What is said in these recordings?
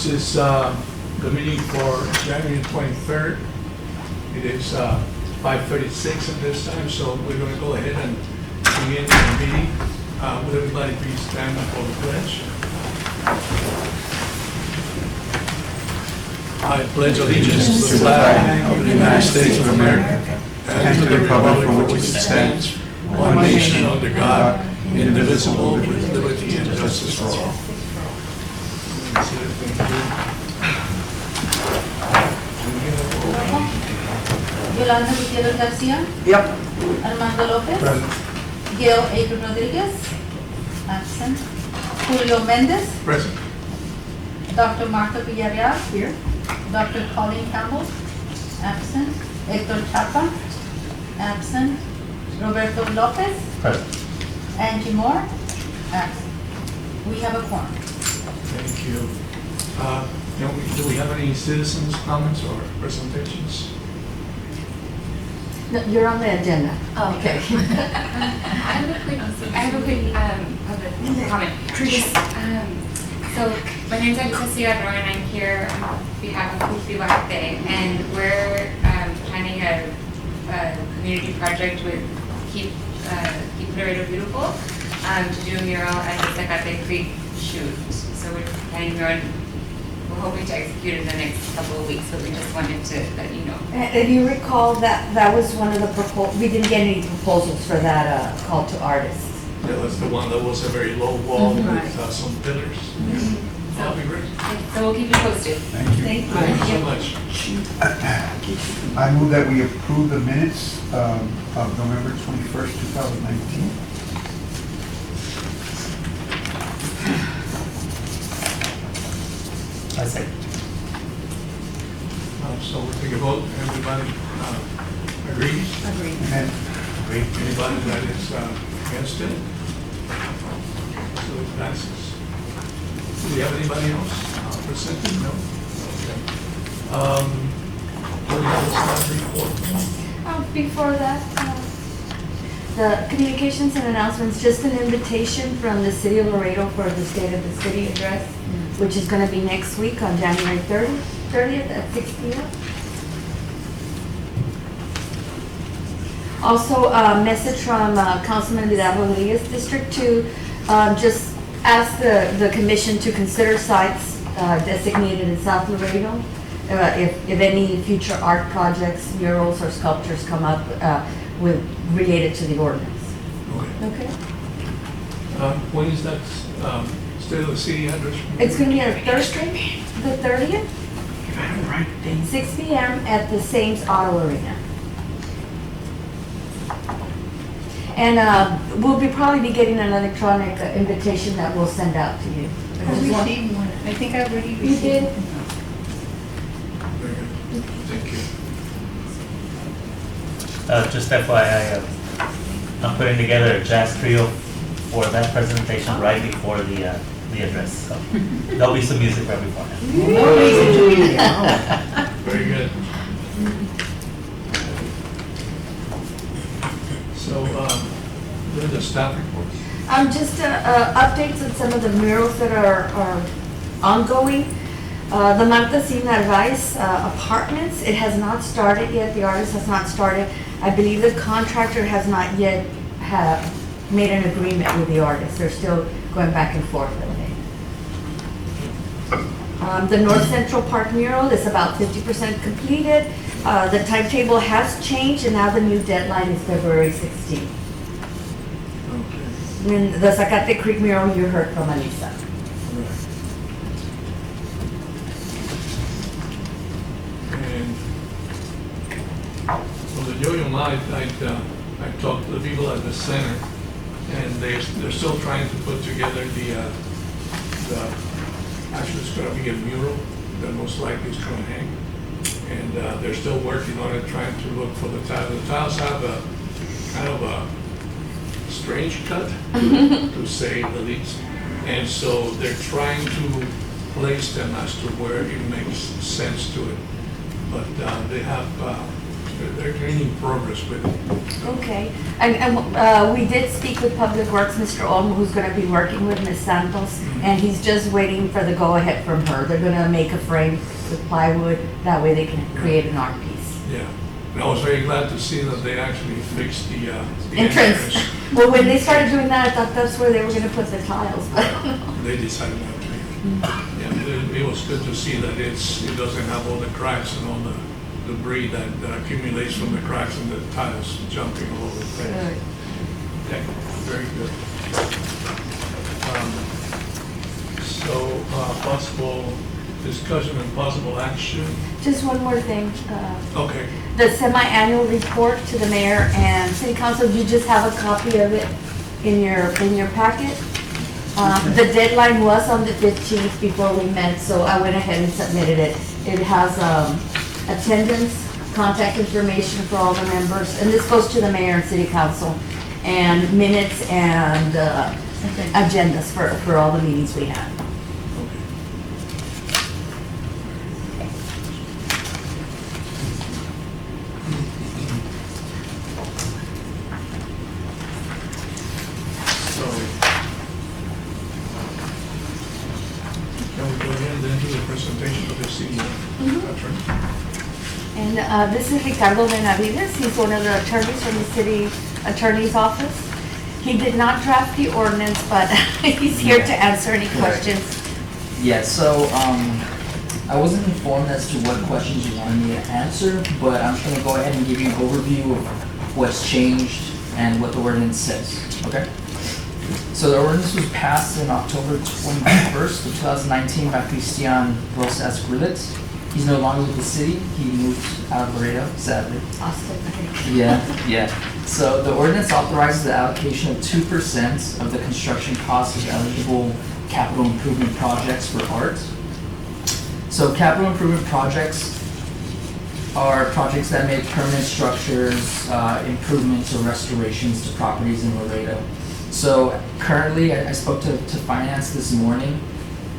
This is the meeting for January 23rd. It is 5:36 at this time, so we're going to go ahead and begin the meeting. Would everybody please stand for the pledge? I pledge allegiance to the flag of the United States of America and to the republic for which it stands, one nation under God, indivisible, with liberty and justice for all. Yolanda Gutierrez Garcia. Yep. Armando Lopez. Present. Gail Adrian Rodriguez. Absent. Julio Mendez. Present. Dr. Martha Villarreal. Here. Dr. Colleen Campbell. Absent. Hector Chapa. Absent. Roberto Lopez. Present. Angie Moore. Absent. We have a quorum. Thank you. Do we have any citizens' comments or presentations? No, you're on the agenda. Oh, okay. I have a quick public comment. So my name is Elisa Cigarro and I'm here on behalf of Cultiva Arte, and we're planning a community project with Keep Laredo Beautiful to do a mural at the Zacate Creek shoot. So we're planning on, we're hoping to execute it in the next couple of weeks, but we just wanted to let you know. And you recall that was one of the we didn't get any proposals for that call to artists. That was the one that was a very low wall Right. with some pillars. That'll be great. So we'll keep you posted. Thank you. Thank you. Thank you so much. I move that we approve the minutes of November 21st, 2019. I say. So we'll take a vote. Everybody agrees? Agreed. Amen. Anybody that is against it? So it passes. Do we have anybody else presented? No? Okay. Do we have a staff report? Before that, the communications and announcements, just an invitation from the City of Laredo for the State of the City address, which is going to be next week on January 30th at 6 p.m. Also, a message from Councilman Vidal Rodriguez, District 2, just ask the commission to consider sites designated in South Laredo if any future art projects, murals, or sculptures come up related to the ordinance. Okay. Okay. When is that State of the City address? It's going to be on Thursday, the 30th, 6 p.m. at the Sames Auto Arena. And we'll probably be getting an electronic invitation that we'll send out to you. I received one. I think I already You received did? it. Very good. Thank you. Just FYI, I'm putting together a jazz trio for that presentation right before the address. So there'll be some music right beforehand. Very good. So, what are the staff reports? Just updates on some of the murals that are ongoing. The Marta Sin Narvaez apartments, it has not started yet. The artist has not started. I believe the contractor has not yet made an agreement with the artist. They're still going back and forth with it. The North Central Park mural is about 50% completed. The timetable has changed, and now the new deadline is February 16th. Okay. And the Zacate Creek mural you heard from Alisa. Right. And for the Yo-Yo Ma, I talked to the people at the center, and they're still trying to put together the actually it's going to be a mural that most likely is going to hang. And they're still working on it, trying to look for the tiles. The tiles have a kind of a strange cut, to say the least. And so they're trying to place them as to where it makes sense to it. But they have they're gaining progress with it. Okay, and we did speak with Public Works, Mr. Olmo, who's gonna be working with Ms. Santos, and he's just waiting for the go-ahead from her. They're gonna make a frame with plywood, that way they can create an art piece. Yeah. And I was very glad to see that they actually fixed the Entrance. Well, when they started doing that, I thought that's where they were gonna put the tiles, but They decided not to. Yeah, it was good to see that it doesn't have all the cracks and all the debris that accumulates from the cracks and the tiles jumping all over the place. Good. Yeah, very good. So, possible discussion and possible action. Just one more thing, Okay, the semi-annual report to the mayor and city council, you just have a copy of it in your packet. The deadline was on the 15th before we met, so I went ahead and submitted it. It has attendance, contact information for all the members, and this goes to the mayor and city council, and minutes and agendas for all the meetings we had. okay. So, can we go ahead and then do the presentation of the city attorney? And this is Ricardo Benavides. He's one of the attorneys from the city attorney's office. He did not draft the ordinance, but he's here to answer any questions. Yeah, so I wasn't informed as to what questions you wanted me to answer, but I'm just gonna go ahead and give you an overview of what's changed and what the ordinance says, okay? So the ordinance was passed in October 21st of 2019 by Christian Rosas Grillet. He's no longer with the city. He moved out of Laredo, sadly. Austin, okay. Yeah. So the ordinance authorizes the allocation of 2% of the construction costs of eligible capital improvement projects for art. So capital improvement projects are projects that make permanent structures, improvements or restorations to properties in Laredo. So currently, I spoke to finance this morning,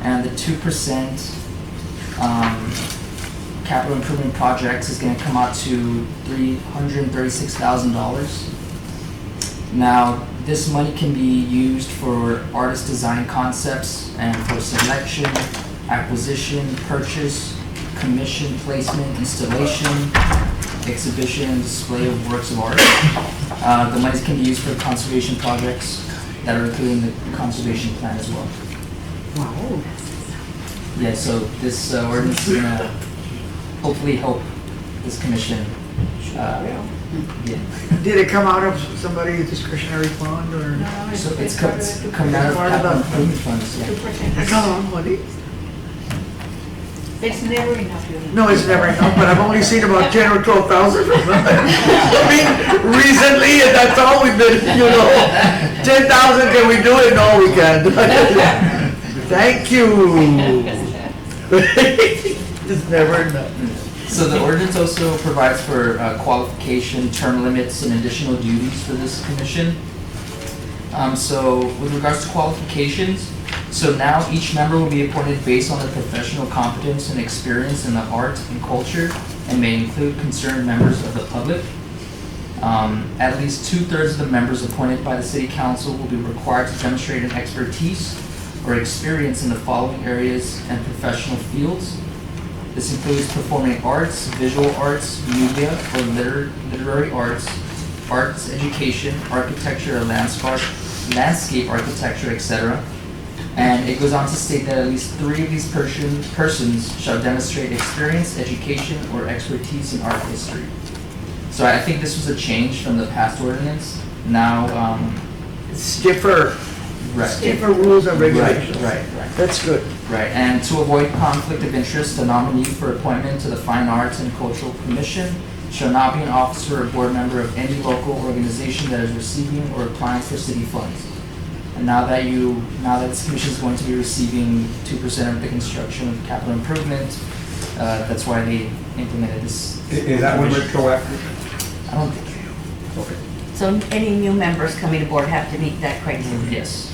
and the 2% capital improvement projects is going to come out to $336,000. Now, this money can be used for artist design concepts and for selection, acquisition, purchase, commission, placement, installation, exhibition, and display of works of art. The monies can be used for conservation projects that are included in the conservation plan as well. Wow. Yeah, so this ordinance is gonna hopefully help this commission. Yeah. Did it come out of somebody's discretionary fund or? So it's coming out of capital improvement funds, yeah. That's a lot of money. It's never enough. No, it's never enough, but I've only seen about 10 or 12,000 from them. I mean, recently, and that's all we've been, 10,000, can we do it? No, we can't. Thank you. It's never enough. So the ordinance also provides for qualification, term limits, and additional duties for this commission. So with regards to qualifications, so now each member will be appointed based on their professional competence and experience in the art and culture, and may include concerned members of the public. At least 2/3 of the members appointed by the city council will be required to demonstrate an expertise or experience in the following areas and professional fields. This includes performing arts, visual arts, media or literary arts, arts education, architecture or landscape architecture, etc. And it goes on to state that at least 3 of these persons shall demonstrate experience, education, or expertise in art history. So I think this was a change from the past ordinance. Now, It's different right. rules and regulations. Right. That's good. Right, and to avoid conflict of interest, the nominee for appointment to the Fine Arts and Cultural Commission shall not be an officer or board member of any local organization that is receiving or applying for city funds. And now that this commission is going to be receiving 2% of the construction of capital improvement, that's why they implemented this. Is that one retroactive? I don't think. Okay. So any new members coming aboard have to meet that criteria. Yes.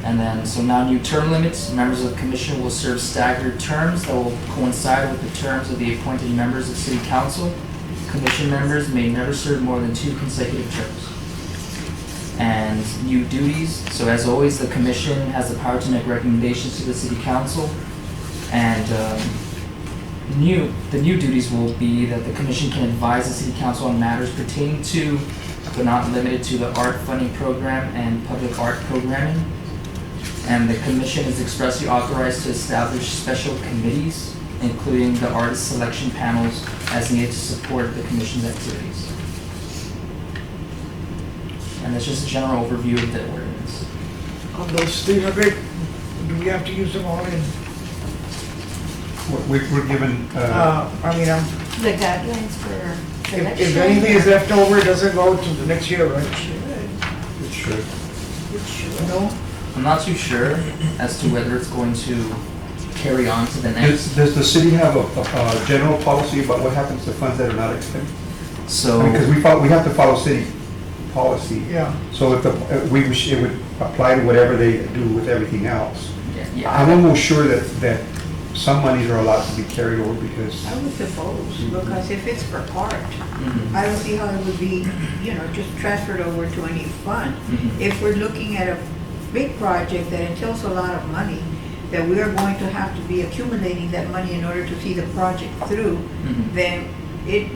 And then, so now new term limits, members of the commission will serve staggered terms that will coincide with the terms of the appointed members of city council. commission members may never serve more than 2 consecutive terms. And new duties, so as always, the commission has the power to make recommendations to the city council. And the new duties will be that the commission can advise the city council on matters pertaining to, but not limited to, the art funding program and public art programming. And the commission is expressly authorized to establish special committees, including the artist selection panels, as needed to support the commission's activities. And that's just a general overview of the ordinance. On those 300, do we have to use them all in, We're given, I mean, The guidelines for selection. if anything is left over, it doesn't go to the next year, right? it should. No? I'm not too sure as to whether it's going to carry on to the next. Does the city have a general policy about what happens to funds that are not expended? So, Because we have to follow city policy. Yeah. So if it would apply to whatever they do with everything else. yeah. I'm almost sure that some monies are allowed to be carried over because, I would suppose, because if it's for art, Mhm. I don't see how it would be, just transferred over to any fund. Mhm. If we're looking at a big project that entails a lot of money, that we are going to have to be accumulating that money in order to see the project through, Mhm. then it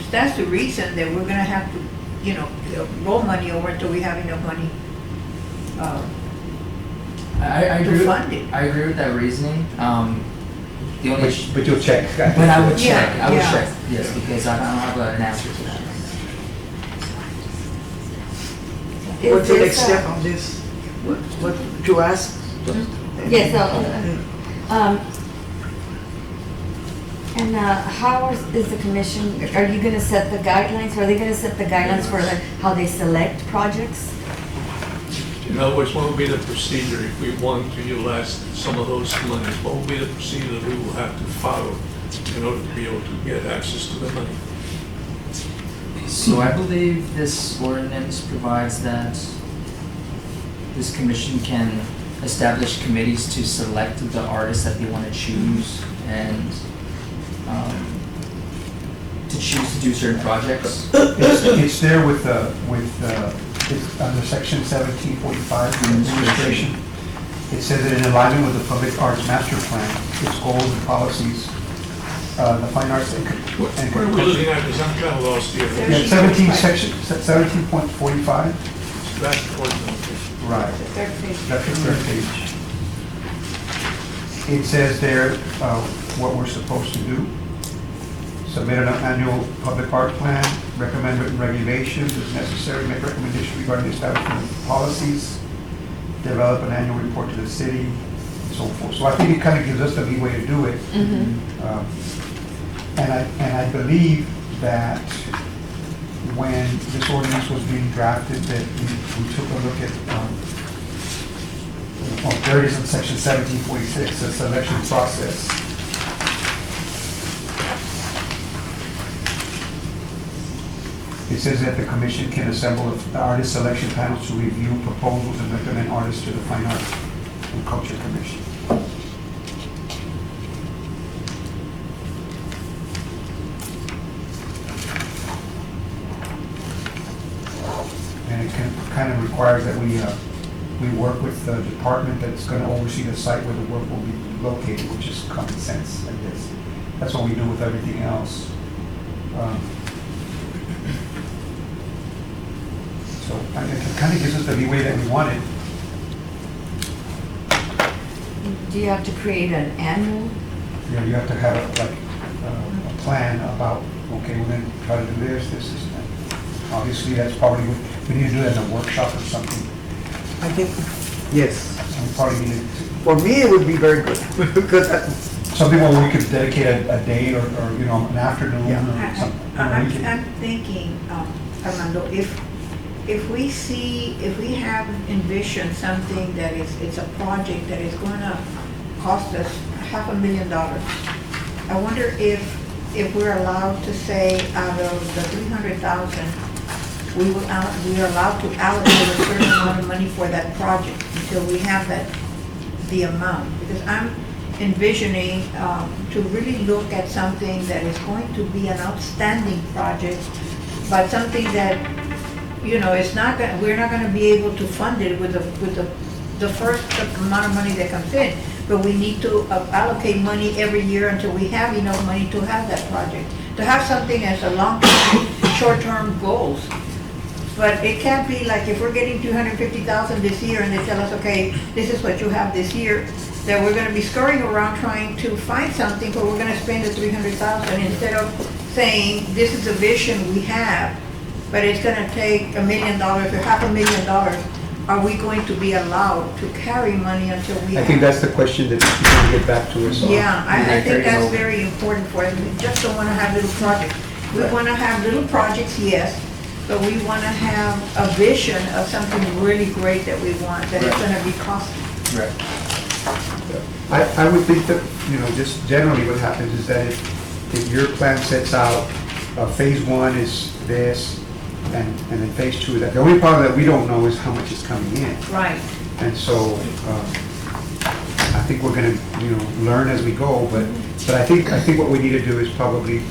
stands to reason that we're gonna have to, roll money over until we have enough money. I To agree. fund it. I agree with that reasoning. The only, but you'll check. but I would Yeah, check. I would yeah. check. Yes, because I don't have an answer to that. Is What's the this, next step on this? What, to ask? Yes, and how is the commission, are you gonna set the guidelines? Are they gonna set the guidelines for how they select projects? In other words, what would be the procedure if we want to utilize some of those monies? What would be the procedure that we will have to follow in order to be able to get access to the money? So I believe this ordinance provides that this commission can establish committees to select the artists that they want to choose and to choose to do certain projects. It's there it's under section 1745, administration. It says that in alignment with the Public Arts Master Plan, its goals and policies, the fine arts and. What are we looking at? Because I'm kind of lost here. Yeah, 17.45. That's important. Right. The third page. That's the third page. It says there what we're supposed to do. Submit an annual public art plan, recommend written regulations as necessary, make recommendations regarding the establishment of policies, develop an annual report to the city, and so forth. So I think it kind of gives us the leeway to do it. And I believe that when this ordinance was being drafted, that we took a look at, there it is in section 1746, the selection process. It says that the commission can assemble the artist selection panels to review proposals and recommend artists to the Fine Arts and Culture Commission. And it kind of requires that we work with the department that's going to oversee the site where the work will be located, which is common sense, I guess. That's what we do with everything else. So it kind of gives us the leeway that we wanted. Do you have to create an annual? You have to have a plan about, okay, we're going to try to do this, this, and that. Obviously, that's probably, we need to do that in a workshop or something. I think, yes. And we probably need to, For me, it would be very good, because something where we could dedicate a day or an afternoon Yeah. or something. I'm thinking, Armando, if we have envisioned something that it's a project that is going to cost us $500,000, I wonder if we're allowed to say out of the 300,000, we are allowed to allocate a certain amount of money for that project until we have the amount. Because envisioning to really look at something that is going to be an outstanding project, but something that, you know, it's not gonna, we're not gonna be able to fund it with the first amount of money that comes in. But we need to allocate money every year until we have enough money to have that project. To have something as a long-term, short-term goals. But it can't be like if we're getting 250,000 this year and they tell us, okay, this is what you have this year, that we're gonna be scurrying around trying to find something, but we're gonna spend the 300,000 instead of saying, this is the vision we have, but it's gonna take $1 million or $500,000. Are we going to be allowed to carry money until we I have? think that's the question that you can get back to us on. Yeah, I think Carry it that's over. very important for us. We just don't wanna have little projects. We wanna have little projects, yes, but we wanna have a vision of something really great that we want, that is Right. gonna be costly. Right. I would think that, you know, just generally what happens is that if your plan sets out, phase one is this, and then phase two is that. The only part that we don't know is how much is coming in. Right. And so, I think we're gonna, you know, learn as we go, but I think what we need to do is probably,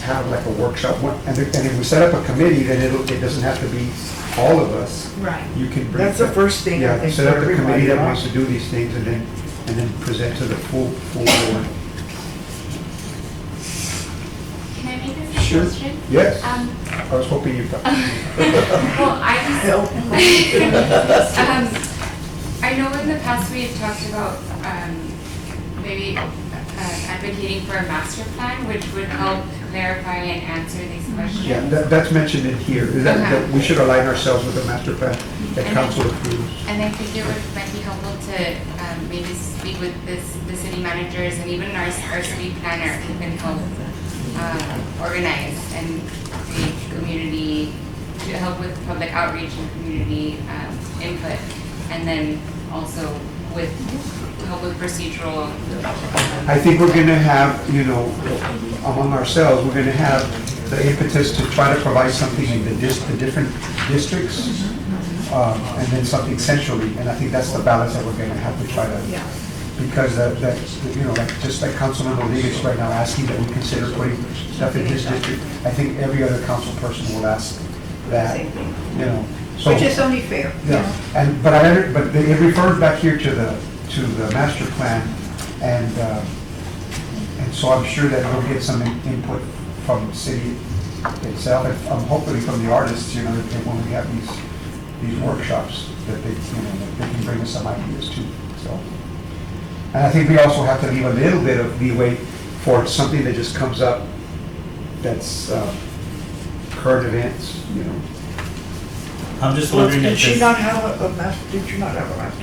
have like a workshop, and if we set up a committee, then it doesn't have to be all of us. Right. You can bring. That's the first thing, I Yeah, think, set up for a committee everybody, that right? wants to do these things and then present to the full board. Can I make a Sure. suggestion? Yes, Um, I was hoping you'd. well, I just, I know in the past we had talked about, maybe advocating for a master plan, which would help clarify and answer these questions. Yeah, that's mentioned in here, is that we should align ourselves with the master plan that And council I- approves. And I think might be helpful to maybe speak with the city managers and even our city planner who can help organize and create community, to help with public outreach and community input. And then also with help with procedural. I think we're gonna have, you know, among ourselves, we're gonna have the impetus to try to provide something in the different districts, and then something centrally, and I think that's the balance that we're gonna have to try to, Yeah. because that, you know, like, just like Councilman Rodriguez right now asking that we consider putting stuff in his district, I think every other council person will ask that, Same thing. you know. So- Which is only fair. Yeah, but it refers back here to the master plan, and so I'm sure that we'll get some input from the city itself, and hopefully from the artists, you know, that when we have these workshops, that they, you know, that they can bring us some ideas too, so. And I think we also have to leave a little bit of leeway for something that just comes up that's current events, you know. I'm just Well, wondering did if she this, not have a master, did you not have a master?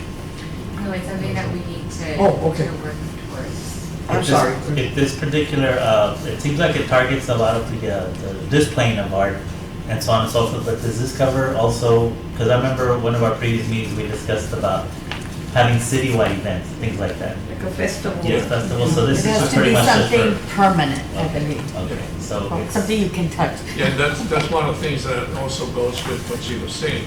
No, it's something that we need to, Oh, okay. to work towards. I'm if sorry. this particular, it seems like it targets a lot of the displaying of art and so on and so forth, but does this cover also, because I remember one of our previous meetings, we discussed about having citywide events, things like that. Like a festival. Yes, festivals, so this It is has just to pretty be much just something for. permanent, I believe. Okay, so it's, Something you can touch. Yeah, that's one of the things that also goes with what she was saying.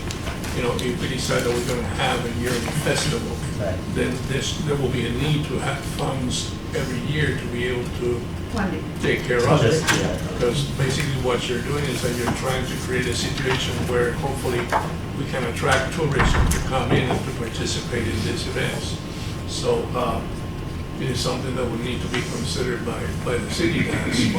You know, if we decide that we're gonna have a yearly festival, right. then there will be a need to have funds every year to be able to Funding. take care of it. Just, yeah. Because basically what you're doing is that you're trying to create a situation where hopefully we can attract tourism to come in and to participate in these events. So, it is something that would need to be considered by the city as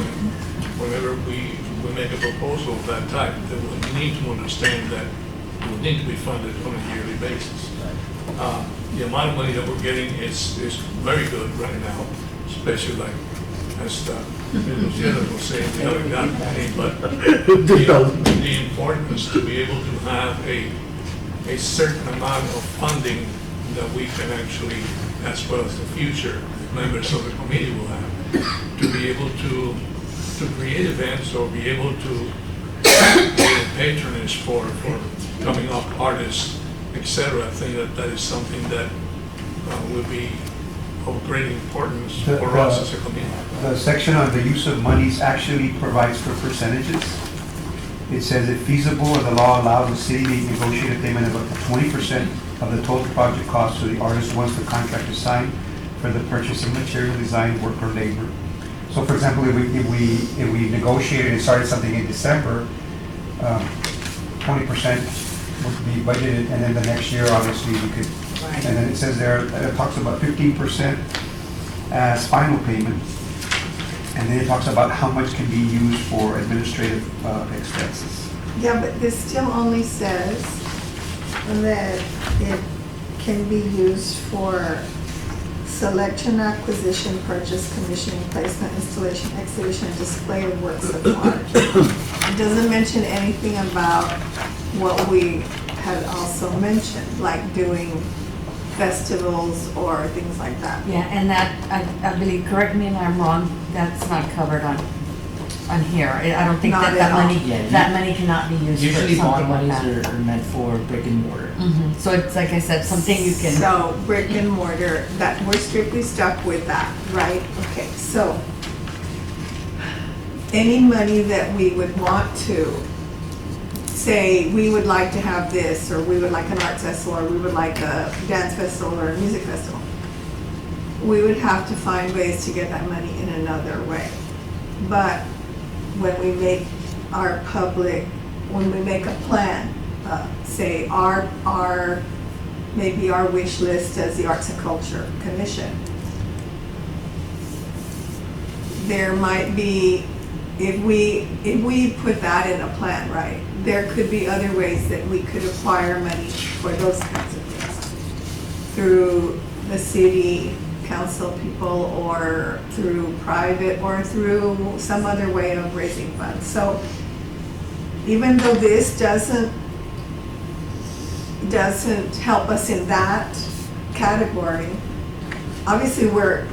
whenever we make a proposal of that type, that we need to understand that it will need to be funded on a yearly basis. The amount of money that we're getting is very good right now, especially like, as Luciano was saying, we haven't gotten any, but the importance to be able to have a certain amount of funding that we can actually, as well as the future members of the committee will have, to be able to create events or be able to create patronage for coming up artists, etc. I think that is something that will be of great importance for us as a committee. The section on the use of monies actually provides for percentages. It says if feasible or the law allows, the city may negotiate a payment of up to 20% of the total project cost to the artist once the contract is signed. for the purchasing material, design, work, or labor. So for example, if we negotiated and started something in December, 20% would be budgeted, and then the next year, obviously, we could, Right. and then it says there, it talks about 15% as final payment, and then it talks about how much can be used for administrative expenses. Yeah, but this still only says that it can be used for selection, acquisition, purchase, commissioning, placement, installation, exhibition, and display of works of art. It doesn't mention anything about what we had also mentioned, like doing festivals or things like that. Yeah, and that, I believe, correct me if I'm wrong, that's not covered on here. I don't think Not that at that all. money, Yeah, that money cannot be used for Usually bond something like monies that. are meant for brick and mortar. So it's like I said, something you can, So brick and mortar, that, we're strictly stuck with that, right? Okay, so any money that we would want to say, we would like to have this, or we would like an art festival, or we would like a dance festival or a music festival, we would have to find ways to get that money in another way. But when we make our public, when we make a plan, say maybe our wish list as the Arts and Culture Commission, there might be, if we put that in a plan, right, there could be other ways that we could acquire money for those kinds of things. Through the city council people, or through private, or through some other way of raising funds. So even though this doesn't help us in that category, obviously we're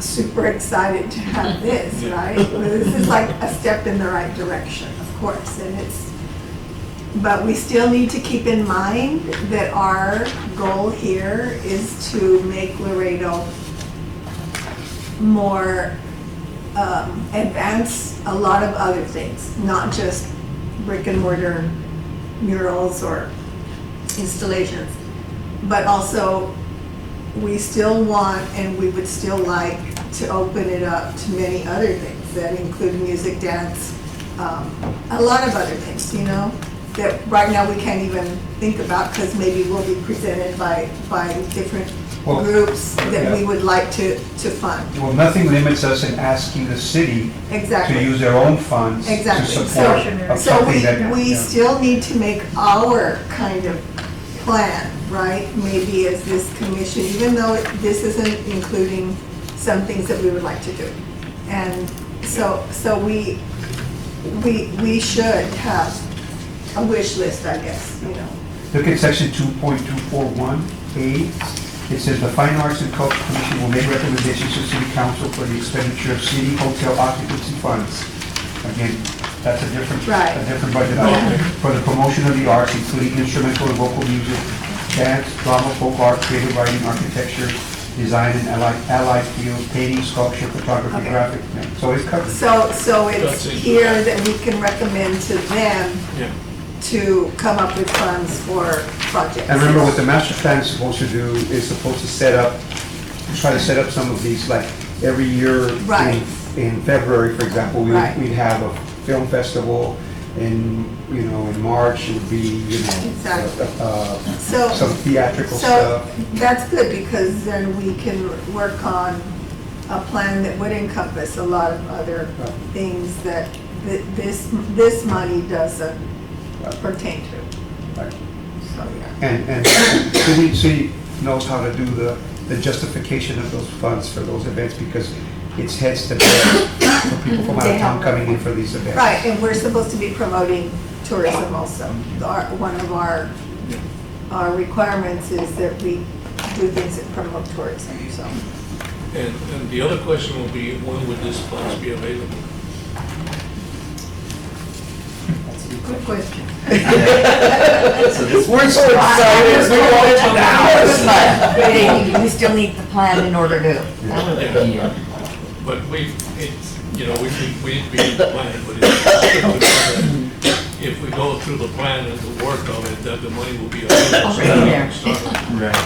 super excited to have this, right? This is like a step in the right direction, of course, and but we still need to keep in mind that our goal here is to make Laredo more, advance a lot of other things, not just brick and mortar murals or installations, but also we still want, and we would still like to open it up to many other things that include music, dance, a lot of other things, you know, that right now we can't even think about because maybe we'll be presented by different Well, groups that yeah. we would like to fund. Well, nothing limits us in asking the city to Exactly. use their own funds to Exactly. support of So something that. we yeah. still need to make our kind of plan, right? Maybe as this commission, even though this isn't including some things that we would like to do. And so we should have a wish list, I guess, you know. Look at section 2.241A. It says the Fine Arts and Culture Commission will make recommendations to City Council for the expenditure of city hotel occupancy funds. Again, that's a different budget item. For the promotion of the arts, including instrumental and vocal music, dance, drama, folk art, creative writing, architecture, design and allied fields, painting, sculpture, photography, Okay. graphic. Yeah. So it's covered. So That's it's it. here that we can recommend to them Yeah. to come up with funds for projects. And remember, what the master plan is supposed to do is supposed to try to set up some of these, like, every year Right. in February, for example, Right. we'd have a film festival. In March, it would be, Exactly. some theatrical So stuff. that's good, because then we can work on a plan that would encompass a lot of other things that this money doesn't pertain to. Right. So, yeah. And city knows how to do the justification of those funds for those events, because it's heads to beds for people from out of town coming in for these events. Right, and we're supposed to be promoting tourism also. One of our requirements is that we do things that promote tourism, so. And the other question will be, when would this funds be available? Good question. We're so excited, we want it now. but we still need the plan in order to. Yeah. But we need to be in the plan, but if we go through the plan and the work of it, that the money will be available. Already there. Start. Right.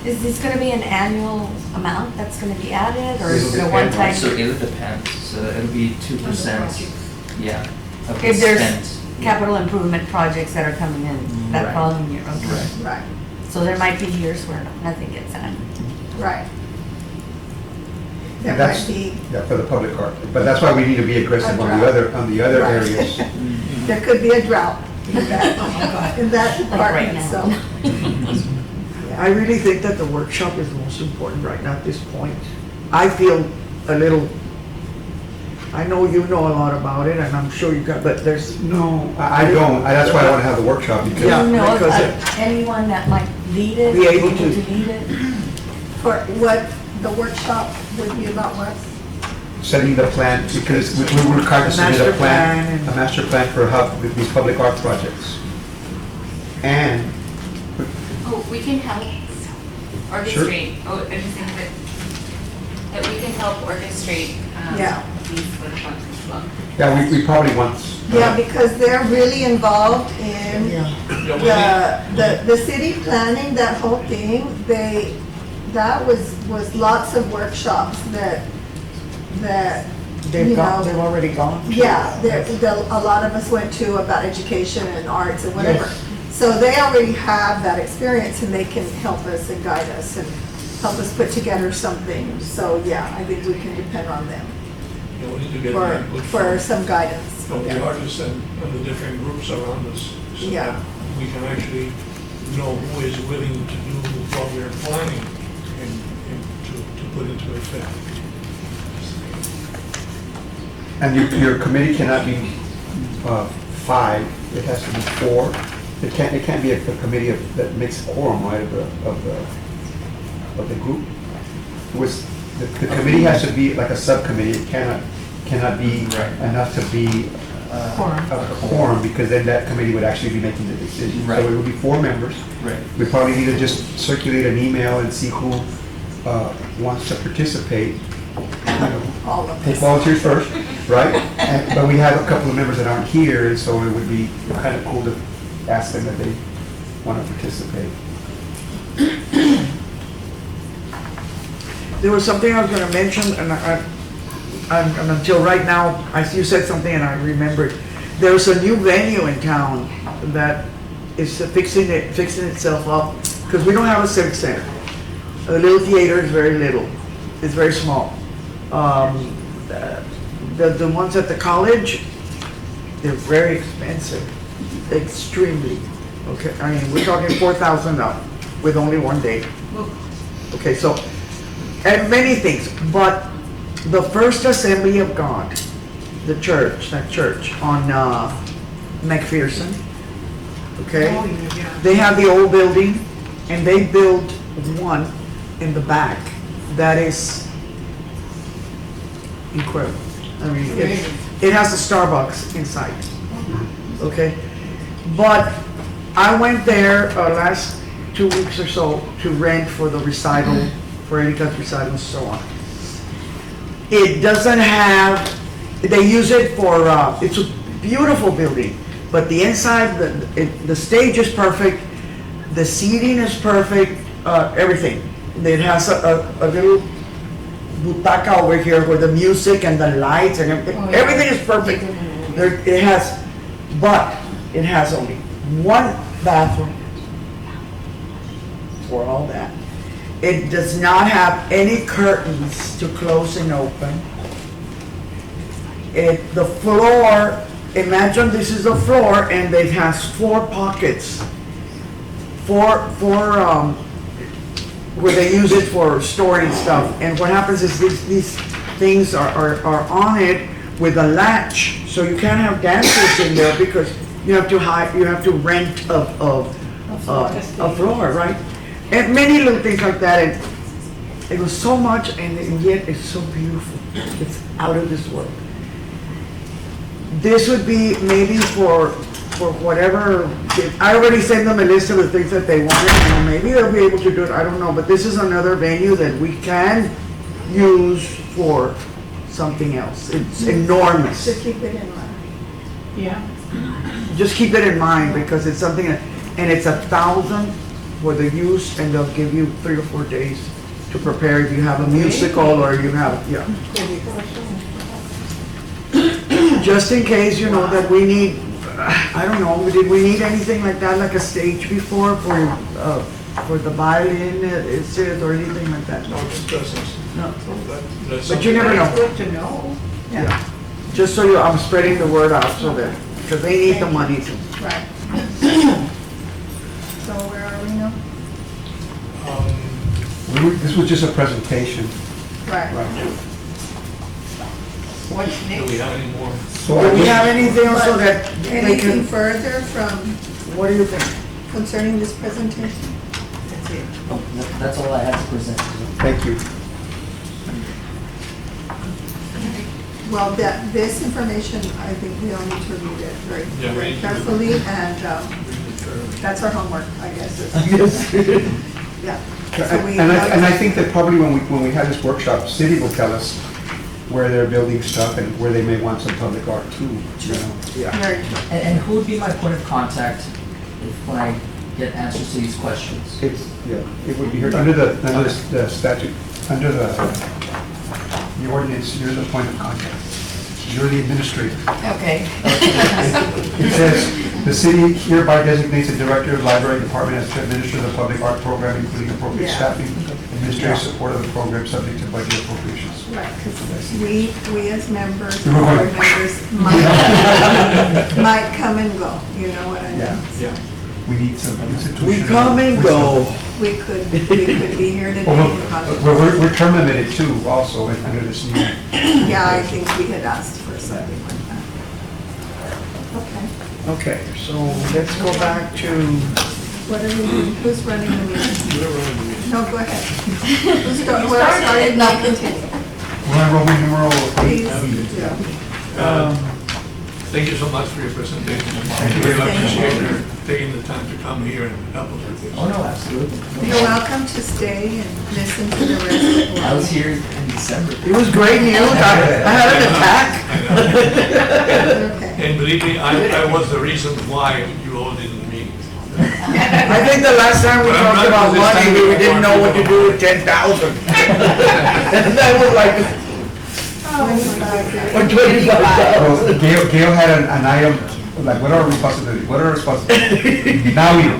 Is this gonna be an annual amount that's gonna be added, or is it a It'll one-time? So it'll depend, so it'll be 2%, yeah, of the If there's spent. capital improvement projects that are coming in that Right. following year, okay. Right. Right, So there might be years where nothing gets added. right. And That that's, might be, yeah, for the public art. But that's why we need to be aggressive on the other Right. areas. there could be a drought in that, in that Like right department, now. so. I really think that the workshop is most important right now at this point. I feel a little, I know you know a lot about it, and I'm sure you got, but there's, No, I don't. That's why I want to have the workshop, Do because you Yeah, know because of anyone that might lead it, Be able to. lead it? For what, the workshop would be about what? setting the plan, because we were required to submit a Master plan, plan and- a master plan for how, with these public art projects. And, Oh, we can help orchestrate, oh, I just think that we can help orchestrate, Yeah. these workshops as well. yeah, we probably want. Yeah, because they're really involved in yeah, the city planning, that whole thing, that was lots of workshops that, they've you gone, know, they've already gone. yeah, a lot of us went to about education and arts and whatever. Yes. So they already have that experience and they can help us and guide us and help us put together something. So, yeah, I think we can depend on them You know, we need to get for, input for some guidance. from the Yeah. artists and the different groups around us. So Yeah. that we can actually know who is willing to do what we're planning and to put into effect. And your committee cannot be 5, it has to be 4. It can't be a committee that makes a quorum, right, of the group. The committee has to be like a subcommittee, it cannot be Right. enough to be a quorum, because then that committee would actually be making the decision. So Right. it would be 4 members. Right. We probably need to just circulate an email and see who wants to participate. You know, All of take us. volunteers first, right? But we have a couple of members that aren't here, and so it would be kind of cool to ask them if they want to participate. There was something I was gonna mention, and and until right now, you said something and I remembered. There's a new venue in town that is fixing itself up, because we don't have a civic center. The little theater is very little, it's very small. The ones at the college, they're very expensive, extremely. Okay, I mean, we're talking $4,000 with only one day. Okay, so, and many things, but the First Assembly of God, the church, that church on McPherson, okay? Oh, yeah. They have the old building, and they built one in the back that is incredible. I mean, it has a Starbucks inside, okay? But I went there last 2 weeks or so to rent for the recital, for Erika's recital and so on. It doesn't have, they use it for, it's a beautiful building, but the inside, the stage is perfect, the seating is perfect, everything. It has a little butaca over here where the music and the lights and everything, everything is perfect. It has, but it has only one bathroom for all that. It does not have any curtains to close and open. The floor, imagine this is the floor and it has 4 pockets. Where they use it for storing stuff. And what happens is these things are on it with a latch. So you can't have dancers in there because you have to rent a floor, right? And many little things like that, and it was so much, and yet it's so beautiful. It's out of this world. This would be maybe for whatever, I already sent them a list of the things that they wanted, and maybe they'll be able to do it, I don't know, but this is another venue that we can use for something else. It's enormous. To keep it in mind. Yeah. Just keep it in mind, because it's something, and it's $1,000 for the use, and they'll give you 3 or 4 days to prepare if you have a musical or you have, yeah. Just in case, you know, that we need, I don't know, did we need anything like that, like a stage before for the violin, is it, or anything like that? No discussions. No. That's But you never It's know. good to know. Yeah. Just so I'm spreading the word out so that, because they need the money too. Right. So where are we now? This was just a presentation. Right. What's Do we next? have any more? So Do I we just- have anything else so that they Anything can, further from what do you think? concerning this presentation? That's it. That's all I have to present. Thank you. Well, this information, I think we all need to read it Yeah, we very need to. carefully, and that's our homework, I guess. Yes. Yeah. So we- And I think that probably when we have this workshop, city will tell us where they're building stuff and where they may want some public art too, you know? Yeah. Very true. And who would be my point of contact when I get answers to these questions? It's, yeah, it would be here, under the statute, under the ordinance, you're the point of contact. You're the administrator. Okay. It says, "The city hereby designates a director of library department as to administer the public art program, including appropriate Yeah. staffing, administrative support of the program subject to budget appropriations." Right, because we as members, You're board right. members might come and go, you know what I mean? Yeah. Yeah. We need some institutional. We come and go. We could be here today. Well, and talk about- we're term limited too, also, under this new. Yeah, I think we had asked for something like that. Okay, Okay, so let's go back to, what are we doing? Who's running the meeting? We're running the meeting. No, go ahead. Where I started, now continue. We're on Roman numeral Please, 8. yeah. Thank you so much for your presentation. Thank you very much. Appreciate your taking the time to come here and help us with this. Oh, no, absolutely. You're welcome to stay and listen to the rest of the I was here in December. it was great news, I had an attack. I know. Okay. And believe me, I was the reason why you all didn't meet. I think the last time we talked about money, we didn't know what to do with 10,000. And that was like, or 25,000. Well, Gail had an item, like, what are our responsibilities? What are our responsibilities? Now we know.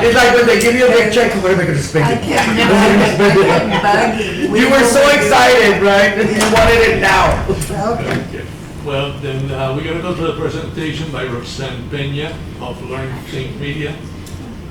It's like when they give you a big check, what am I gonna spend I it? can't What am I gonna spend it? Buggy. You were so excited, right? You wanted it now. Okay. Okay. Well, then, we're gonna go to the presentation by Roxanne Peña of Learn Think Media.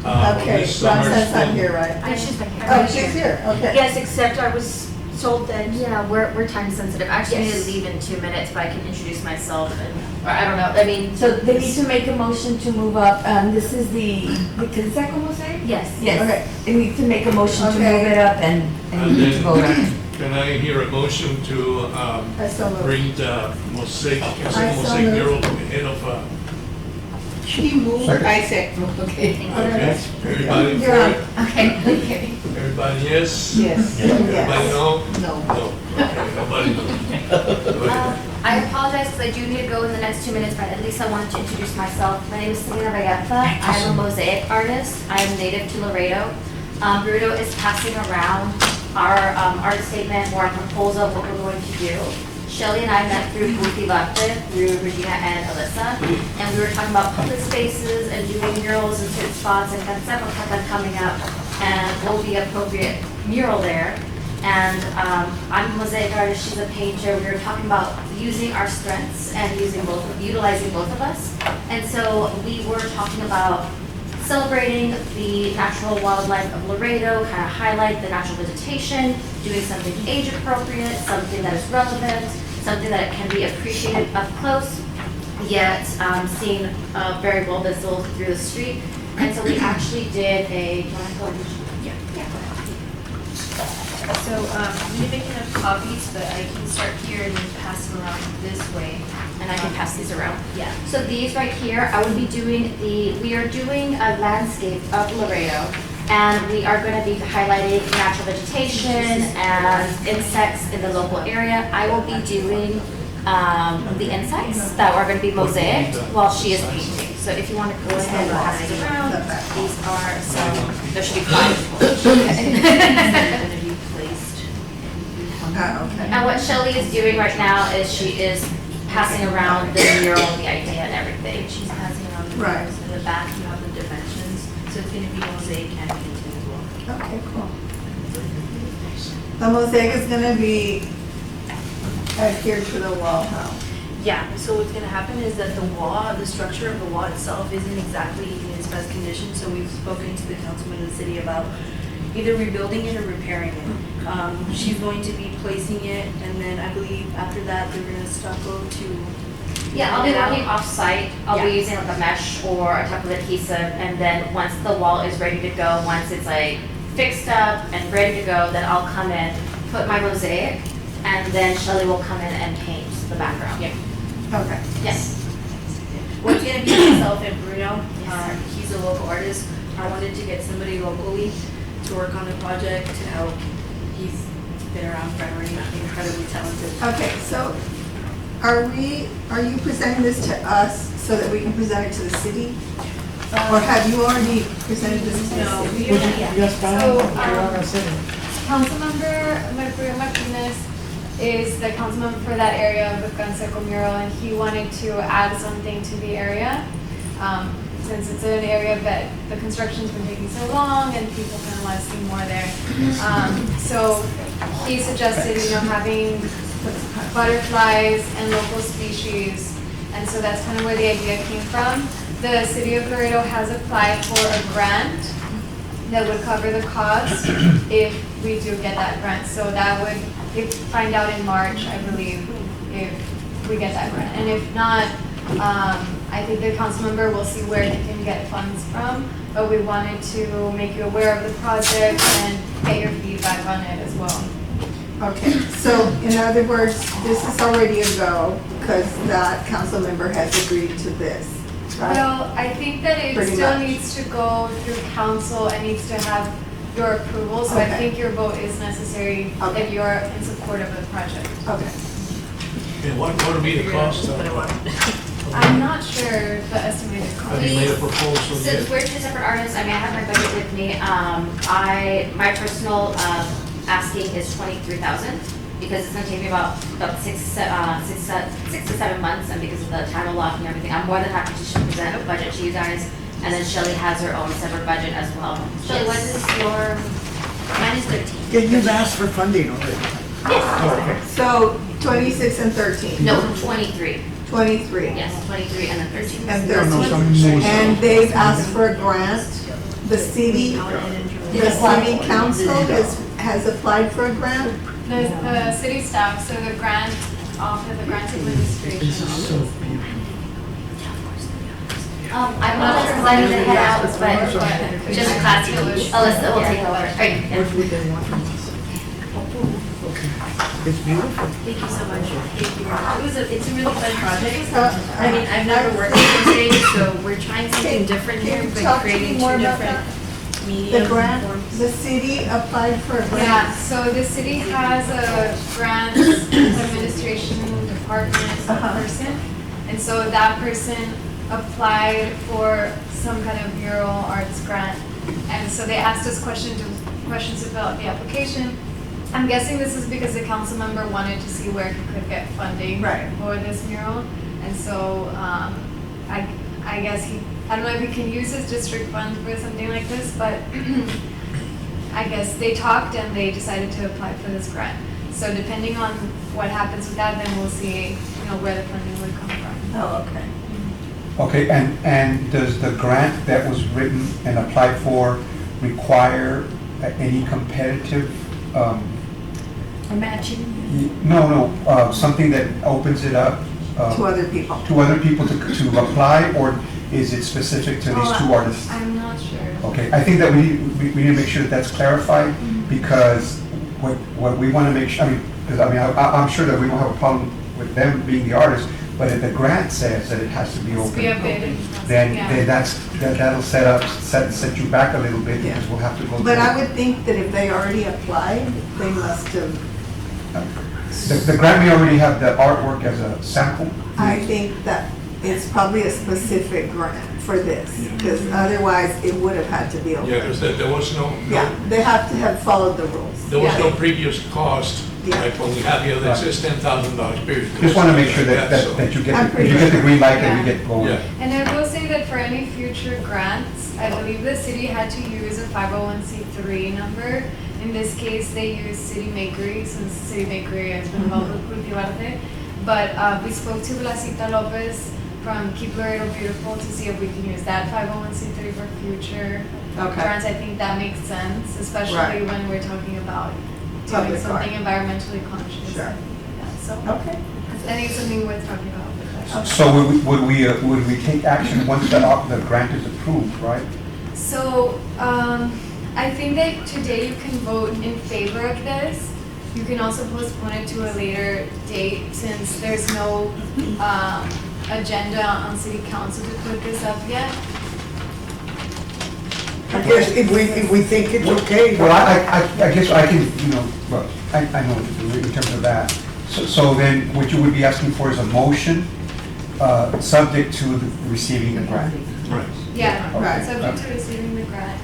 on Okay, this summer's Roxanne's not film. here, right? I she's back here. Oh, she's here, okay. Yes, except I was told that, Yeah, we're time sensitive. I actually need to Yes. leave in 2 minutes, but I can introduce myself and, or I don't know, I mean. so they need to make a motion to move up, this is the consent, como se? Yes, Yes, Okay. they need to make a motion to Okay. move it up and And we need to vote on it. then, can I hear a motion to I so moved. bring the mosaic, I so mosaic moved. mural to the head of, She moved, Second. I said, okay. okay, everybody for You're it? Okay, okay. Everybody yes? Yes. Everybody Yes. no? No. No, okay, nobody knows. Go ahead. I apologize because I do need to go in the next 2 minutes, but at least I wanted to introduce myself. My name is Selena Vallarta. I'm a mosaic artist. I'm native to Laredo. Laredo is passing around our art statement or our proposal of what we're going to do. Shelly and I met through Bultivate, through Regina and Alyssa, and we were talking about public spaces and doing murals in certain spots and several coming up, and what would be appropriate mural there. And I'm a mosaic artist, she's a painter. We were talking about using our strengths and utilizing both of us. And so we were talking about celebrating the natural wildlife of Laredo, kind of highlight the natural vegetation, doing something age appropriate, something that is relevant, something that can be appreciated up close, yet seen very well visible through the street. And so we actually did a, do you want to go? Yeah. So, we make enough copies, but I can start here and then pass them around this way. And I can pass these around. Yeah. So these right here, I would be doing we are doing a landscape of Laredo, and we are going to be highlighting natural vegetation and insects in the local area. I will be doing the insides that are gonna be mosaic while she is painting. So if you wanna go ahead and pass it around, these are some, there should be 5. Gonna be placed. Okay. And what Shelley is doing right now is she is passing around the mural, the idea and everything. She's passing around the Right. murals. In the back, you have the dimensions, so it's gonna be mosaic and painting as well. Okay, cool. The mosaic is gonna be adhered to the wall, how? Yeah, so what's gonna happen is that the wall, the structure of the wall itself isn't exactly in its best condition, so we've spoken to the councilman of the city about either rebuilding it or repairing it. She's going to be placing it, and then I believe after that, they're gonna stucco to. Yeah, I'll be working off-site. I'll be Yeah. using like a mesh or a type of adhesive, and then once the wall is ready to go, once it's like fixed up and ready to go, then I'll come in, put my mosaic, and then Shelley will come in and paint the background. Yeah. Okay. Yes. What's gonna be myself and Bruno, Yes, sir. he's a local artist. I wanted to get somebody locally to work on the project to help. He's been around forever, he's incredibly talented. Okay, so are you presenting this to us so that we can present it to the city? Or have you already presented this to the No, city? we already, Councilmember Mercurio Martinez is the councilman for that area of the Canseco mural, and he wanted to add something to the area. Since it's an area that the construction's been taking so long and people kind of want to see more there. So he suggested, having butterflies and local species, and so that's kind of where the idea came from. The city of Laredo has applied for a grant that would cover the cost if we do get that grant. So that would, find out in March, I believe, if we get that grant. And if not, I think the council member will see where he can get funds from, but we wanted to make you aware of the project and get your feedback on it as well. Okay, so in other words, this is already a go because that council member has agreed to this, right? Well, I think that it Pretty still much. needs to go through council and needs to have your approval, so I Okay. think your vote is necessary Okay. if you're in support of the project. Okay. And what would be the cost of, I'm not sure the estimated cost. have you made a proposal Since yet? we're two separate artists, I mean, I have my budget with me. My personal asking is 23,000 because it's gonna take me about 6 to 7 months, and because of the time allotment and everything, I'm more than happy to present a budget to you guys. And then Shelley has her own separate budget as well. Shelley, what is your? mine is 13. Yeah, you've asked for funding already. Yes. So 26 and 13? No, 23. 23? Yes, 23 and then 13. And No, no, 13. some more. And they've asked for a grant? The city council has applied for a grant? The city staff, so the grant, the grant administration. I'm not sure because I need to head out, but just class, Alyssa will take over. All right, yeah. What would they want from us? Okay, it's beautiful. Thank you so much. Thank you. It's a really fun project. Uh, I mean, I've never worked with mosaic, so we're trying something different here, Can you but talk to me creating more two about different medium The grant, forms. the city applied for a grant? Yeah, so the city has a grant administration department person, and so that person applied for some kind of mural arts grant. And so they asked us questions to fill out the application. I'm guessing this is because the council member wanted to see where he could get funding Right. for this mural. And so, I guess I don't know if he can use his district funds for something like this, but I guess they talked and they decided to apply for this grant. So depending on what happens with that, then we'll see, where the funding would come from. Oh, okay. Okay, and does the grant that was written and applied for require any competitive, A matching? no, something that opens it up To other people? to other people to apply, or is it specific to these two artists? I'm not sure. Okay, I think that we need to make sure that that's clarified, because what we want to make sure, I'm sure that we don't have a problem with them being the artists, but if the grant says that it has to be Must be open, updated. then Yeah. that'll set you back a little bit, because we'll have to go. But I through- would think that if they already applied, they must have The grant may already have the artwork as a sample. I think that it's probably a specific grant for this, because otherwise it would have had to be Yeah, open. because there was Yeah, they have to have followed the rules. there was Yeah. no previous cost, Yeah. like when we had the other, it says $10,000 period. Just want to make sure that, So, that you get, I'm you pretty get the sure. green light and we Yeah. get going. Yeah, And I will say that for any future grants, I believe the city had to use a 501c3 number. In this case, they used City Bakery, since City Bakery has been involved with Cultivarte. But we spoke to Blasita Lopez from Keep Laredo Beautiful to see if we can use that 501c3 for future Okay. grants. I think that makes sense, especially Right. when we're talking about doing Public something art. environmentally conscious. Sure. Yeah, so Okay. I think it's something worth talking about. So would we take action once the grant is approved, right? So, I think that today you can vote in favor of this. You can also postpone it to a later date since there's no, agenda on city council to put this up yet. I guess if we think it's okay. Well, I guess I can, well, I know what to do in terms of that. So then what you would be asking for is a motion, subject to receiving the grant. right. Yeah, Right. subject to receiving the grant.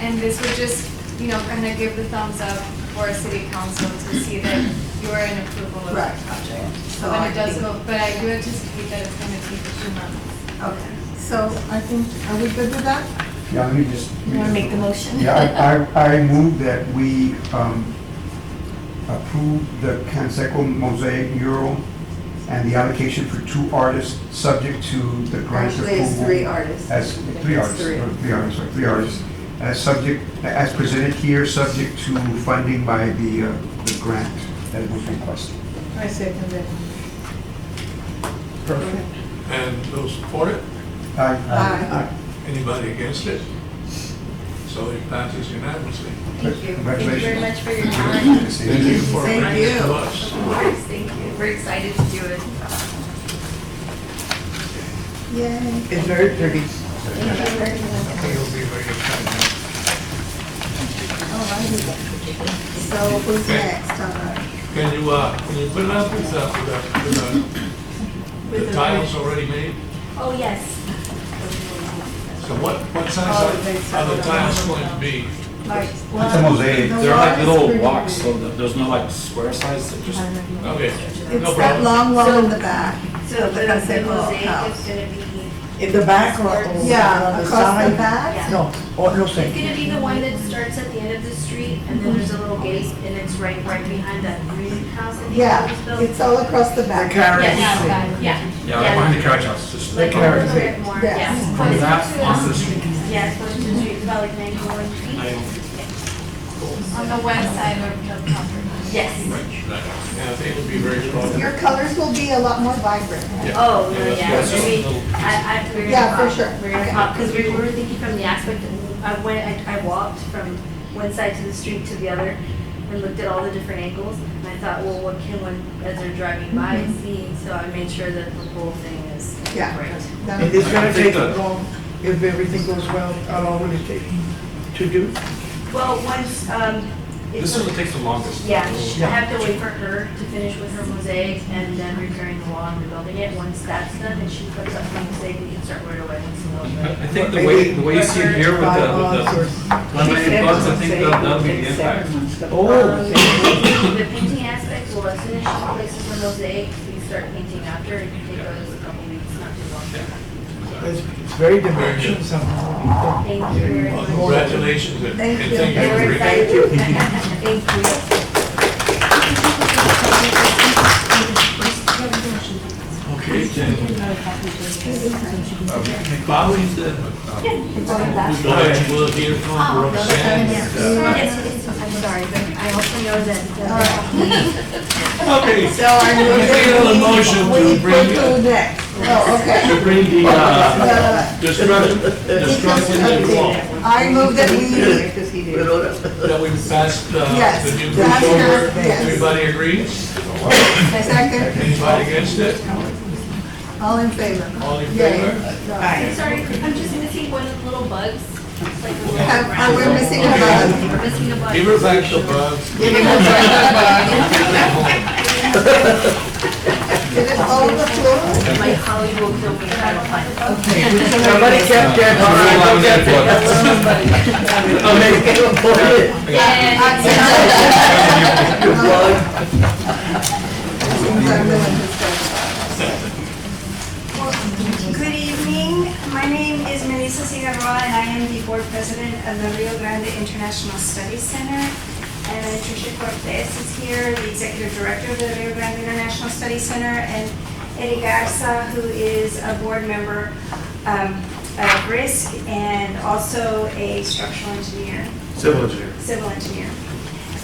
And this would just, kind of give the thumbs up for city council to see that you are in approval of the Right. project. So When I it does think- go, but I do anticipate that it's gonna take a few months. Okay, so I think, are we good with that? Yeah, let me just. You wanna make the motion? Yeah, I move that we approve the Canseco mosaic mural and the allocation for 2 artists, subject to the grant approval. Actually, it's 3 artists. As 3 artists, Three. or 3 artists, sorry, 3 artists. As presented here, subject to funding by the grant that was requested. I second that. Perfect. And those support it? Aye. Aye. Anybody against it? So it passes unanimously. Thank you. Thank you very Congratulations. much for your time. Thank you for Thank bringing it to you. us. Thank you. We're excited to do it. Yay. It's very pretty. I think it'll be very exciting. Alrighty. So who's next? Can you put it up with the tiles already made? Oh, yes. So what size are the tiles going to be? Like, It's a mosaic. the They're like wall is little pretty walks, big. so there's no like square size, they're just, Okay, It's no that problem. long wall in the back. So of the the Canseco mosaic is house. gonna be, In the back or on Yeah, the across the side? back. No, no it's sé. gonna be the one that starts at the end of the street, and then there's a little gate, and it's right behind that green house. that Yeah, was built. it's all across the The back. carriage. Yes, yeah. yeah, like behind the carriage house, just Like a carriage. little bit more, Yes. yeah. from that onto the street. Yeah, it's close to the street, it's about like 91 feet. On the west side of the property. Yes. Yeah, I think it'll be very strong. Your colors will be a lot more vibrant. Yeah. Oh, no, that's yeah, good. I mean, we're gonna Yeah, for pop- sure. We're gonna Okay. pop, because we were thinking from the aspect, I walked from one side to the street to the other and looked at all the different angles, and I thought, well, what can one, as they're driving by, see? So I made sure that the whole thing is Yeah. great. And it's gonna I think take that- long, if everything goes well, how long will it take to do? Well, once, This is what takes the longest. yeah, I have to wait for her to finish with her mosaic and then repairing the wall and rebuilding it. Once that's done and she puts up the mosaic, we can start right away with some more. I think the way you see it here with the $1 million, I think that'll be the impact. The painting aspect, well, as soon as she places the mosaic, we start painting after. It can take us a couple weeks, not too long. It's very dimensional somehow. Thank you very Well, much. congratulations and Thank and you. thank you for We're bringing excited. it. Thank you. Okay, then. Following the, we'll hear from Roxanne. Yes, I'm sorry, but I also know that. Okay. So I move I think that a motion we to bring, put to next. Oh, okay. to bring the destruction wall. I move that we, That we passed, Yes, the new that's bridge over. correct, yes. Everybody agrees? second, Anybody against it? all in favor? All in Yay. favor? I'm sorry, I'm just missing one of the little bugs. We're missing a bug. We're missing a bug. Give her back the bugs. Give him a Did it fall on the floor? My colleague will kill me if I don't find it. Somebody kept that, all right, don't get it. I'll make it for it. Good plug. Seems I'm willing to start. Good evening. My name is Melissa Cigarroa, and I am the board president of the Rio Grande International Studies Center. And Tricia Cortez is here, the executive director of the Rio Grande International Studies Center, and Eddie Garza, who is a board member of RISC and also a structural engineer. Civil engineer. Civil engineer.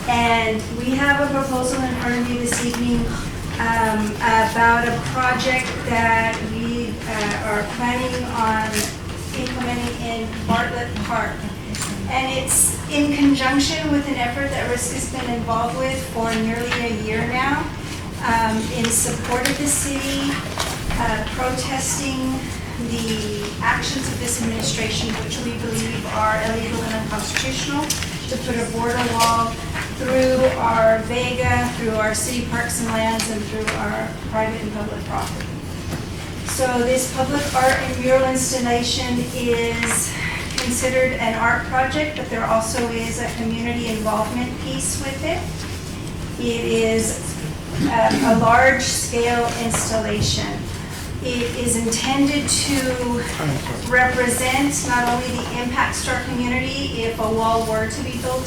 And we have a proposal in front of you this evening about a project that we are planning on implementing in Bartlett Park. And it's in conjunction with an effort that RISC has been involved with for nearly a year now in support of the city, protesting the actions of this administration, which we believe are illegal and unconstitutional, to put a border wall through our Vega, through our city parks and lands, and through our private and public property. So this public art and mural installation is considered an art project, but there also is a community involvement piece with it. It is a large-scale installation. It is intended to represent not only the impacts to our community if a wall were to be built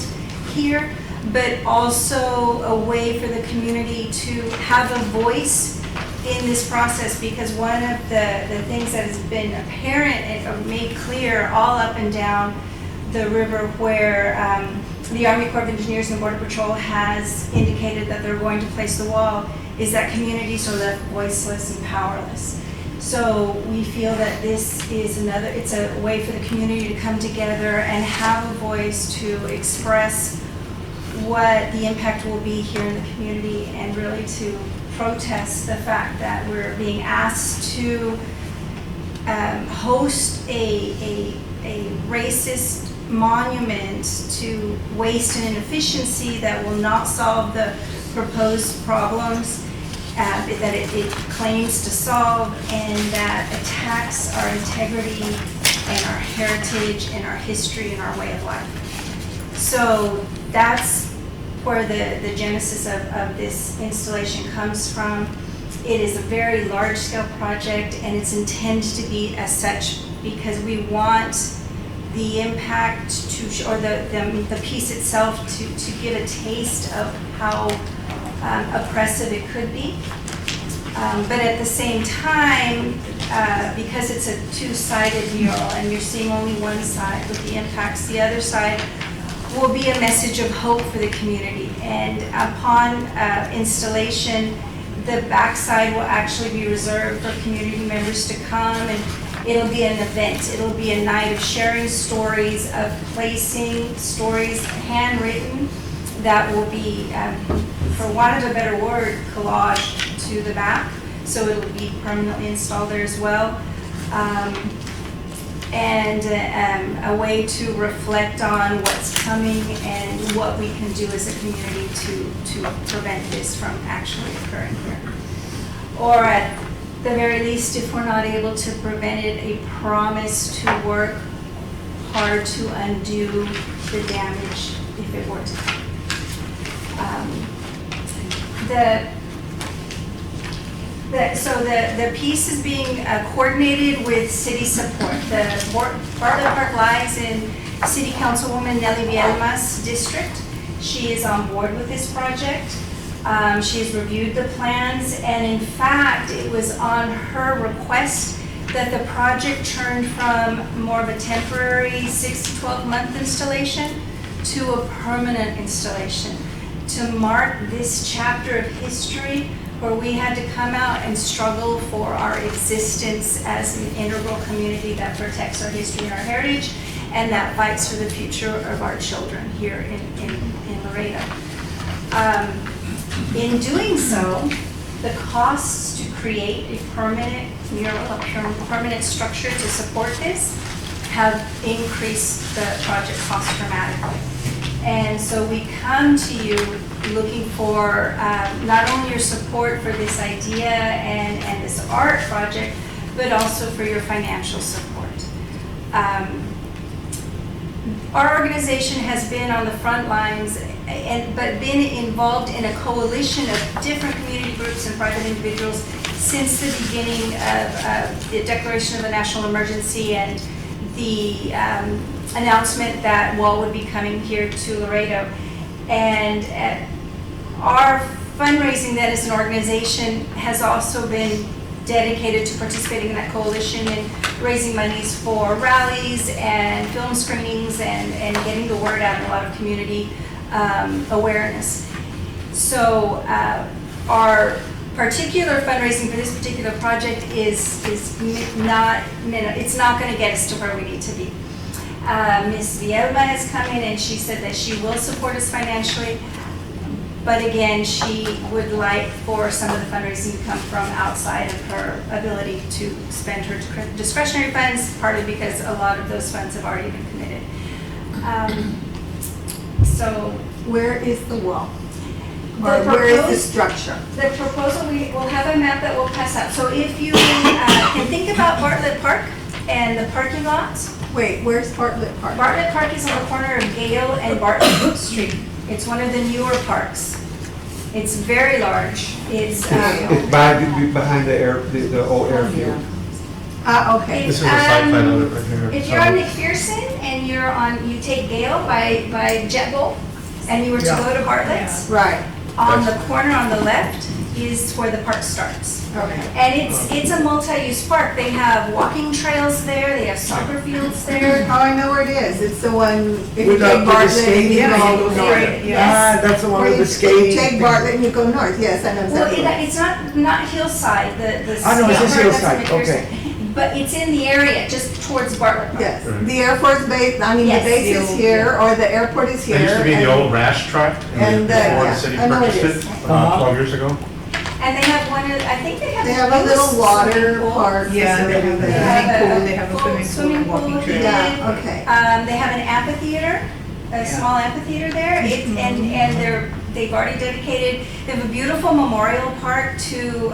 here, but also a way for the community to have a voice in this process, because one of the things that has been apparent and made clear all up and down the river where the Army Corps of Engineers and Border Patrol has indicated that they're going to place the wall is that communities are left voiceless and powerless. So we feel that this is it's a way for the community to come together and have a voice to express what the impact will be here in the community, and really to protest the fact that we're being asked to host a racist monument to waste and inefficiency that will not solve the proposed problems that it claims to solve, and that attacks our integrity and our heritage and our history and our way of life. So that's where the genesis of this installation comes from. It is a very large-scale project, and it's intended to be as such because we want the impact to, or the piece itself to give a taste of how oppressive it could be. But at the same time, because it's a two-sided mural and you're seeing only one side with the impacts, the other side will be a message of hope for the community. And upon installation, the backside will actually be reserved for community members to come, and it'll be an event. It'll be a night of sharing stories, of placing stories handwritten that will be, for want of a better word, collaged to the back. So it'll be permanently installed there as well. And a way to reflect on what's coming and what we can do as a community to prevent this from actually occurring here. Or at the very least, if we're not able to prevent it, a promise to work hard to undo the damage if it were to. So the piece is being coordinated with city support. The Bartlett Park lies in City Councilwoman Nelly Bielma's district. She is on board with this project. She has reviewed the plans, and in fact, it was on her request that the project turned from more of a temporary 6 to 12 month installation to a permanent installation, to mark this chapter of history where we had to come out and struggle for our existence as an integral community that protects our history and our heritage, and that fights for the future of our children here in Laredo. In doing so, the costs to create a permanent mural, a permanent structure to support this, have increased the project cost dramatically. And so we come to you looking for not only your support for this idea and this art project, but also for your financial support. Our organization has been on the front lines but been involved in a coalition of different community groups and private individuals since the beginning of the declaration of a national emergency and the announcement that WAL would be coming here to Laredo. And our fundraising then as an organization has also been dedicated to participating in that coalition and raising monies for rallies and film screenings and getting the word out in a lot of community awareness. So our particular fundraising for this particular project is not, it's not going to get us to where we need to be. Ms. Vielma has come in and she said that she will support us financially, but again, she would like for some of the fundraising to come from outside of her ability to spend her discretionary funds, partly because a lot of those funds have already been committed. So where is the wall? The Or where is the proposed- structure? The proposal, we will have a map that we'll pass out. So if you can think about Bartlett Park and the parking lots. Wait, where's Bartlett Park? Bartlett Park is on the corner of Gale and Bartlett Street. It's one of the newer parks. It's very large. It's, It's behind the old airfield. Okay. This is a site plan of it right here. If you're on McPherson and you're on, you take Gale by JetBolt and you were to Yeah. go to Bartlett's, Right, on the corner on the left is where the park starts. okay. And it's a multi-use park. They have walking trails there, they have soccer fields there. Oh, I know where it is. It's the one, if you With the take Bartlett and skating you and all go those north. areas. Yes. That's the one Where with you the skating. take thing. Bartlett and you go north, yes, I know Well, exactly. it's not Hillside, the I know, it's skate just park, that's Hillside, in McPherson. okay. But it's in the area, just towards Bartlett Park. Yes, the Air Force base, I mean, the Yes. base is here, or the airport is here. There used to be the and- old rash track and, before yeah, the city I know it purchased is. it Uh-huh. 12 years ago. And they have one, I think they have. They have a little full water swimming pool. park. Yeah, they have facility a there. swimming pool, they have a full swimming pool and walking trail. Yeah, okay. They have an amphitheater, a small amphitheater there, and they've already dedicated, they have a beautiful memorial park to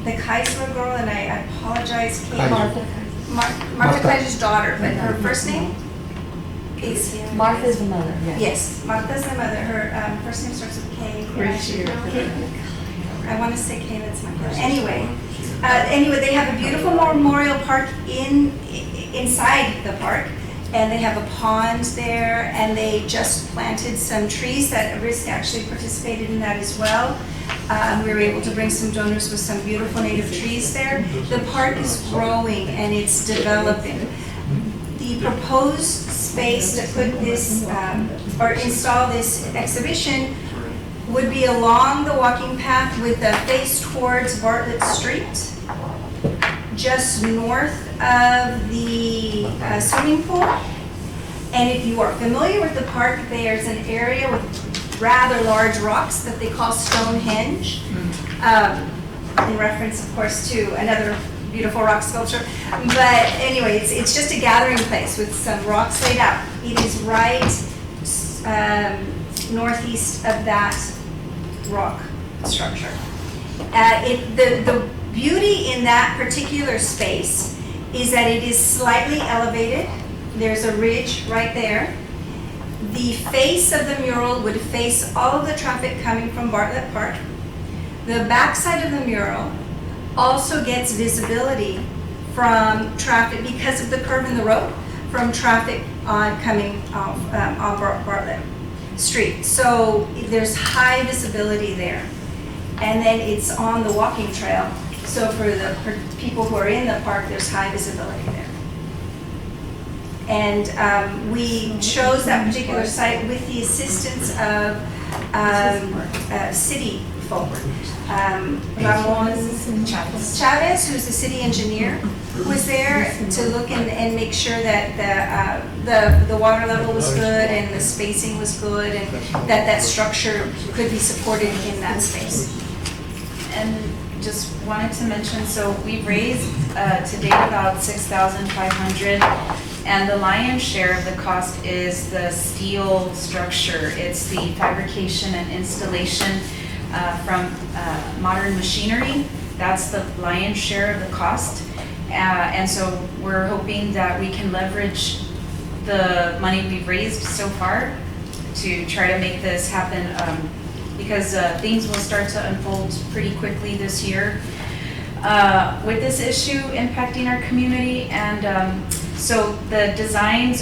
the Keisler girl, and I apologize, Kate. Kaiser. Martha Kaiser's daughter, but her first name is? Martha's the mother, yes. Yes, Martha's the mother, her first name starts with K. I want to say K, that's my girl. Anyway, they have a beautiful memorial park inside the park, and they have a pond there, and they just planted some trees that Risk actually participated in that as well. We were able to bring some donors with some beautiful native trees there. The park is growing and it's developing. The proposed space to put this, or install this exhibition would be along the walking path with a face towards Bartlett Street, just north of the swimming pool. And if you are familiar with the park, there's an area with rather large rocks that they call Stonehenge, in reference, of course, to another beautiful rock sculpture. But anyway, it's just a gathering place with some rocks laid out. It is right northeast of that rock structure. The beauty in that particular space is that it is slightly elevated. There's a ridge right there. The face of the mural would face all of the traffic coming from Bartlett Park. The backside of the mural also gets visibility from traffic because of the curve in the road, from traffic coming off on Bartlett Street. So there's high visibility there. And then it's on the walking trail. So for people who are in the park, there's high visibility there. And we chose that particular site with the assistance of city folk. Ramon Chavez, who's the city engineer, was there to look and make sure that the water level was good and the spacing was good and that structure could be supported in that space. And just wanted to mention, so we've raised to date about 6,500, and the lion's share of the cost is the steel structure. It's the fabrication and installation from modern machinery. That's the lion's share of the cost. And so we're hoping that we can leverage the money we've raised so far to try to make this happen, because things will start to unfold pretty quickly this year with this issue impacting our community. And so the designs,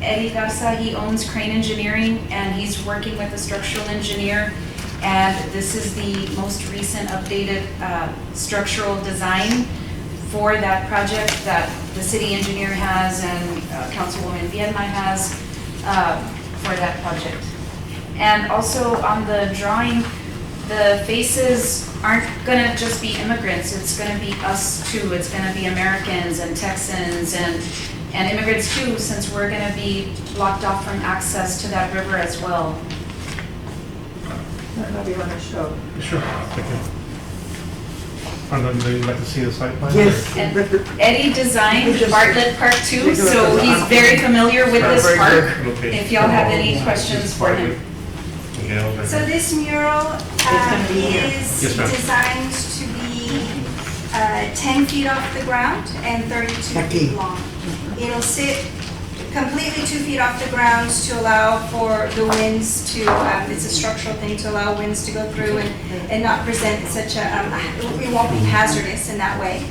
Eddie Garza, he owns Crane Engineering, and he's working with a structural engineer. And this is the most recent updated structural design for that project that the city engineer has and Councilwoman Viedma has for that project. And also on the drawing, the faces aren't gonna just be immigrants, it's gonna be us too. It's gonna be Americans and Texans and immigrants too, since we're gonna be blocked off from access to that river as well. Maybe you want to show. Sure, thank you. And then they'd like to see the site plan? Yes. And Eddie designed Bartlett Park too, so he's very familiar with this park. If y'all have any questions for him. So this mural is Yes, ma'am. designed to be 10 feet off the ground and 32 feet long. It'll sit completely 2 feet off the ground to allow for the winds to, it's a structural thing to allow winds to go through and not present such a, it won't be hazardous in that way.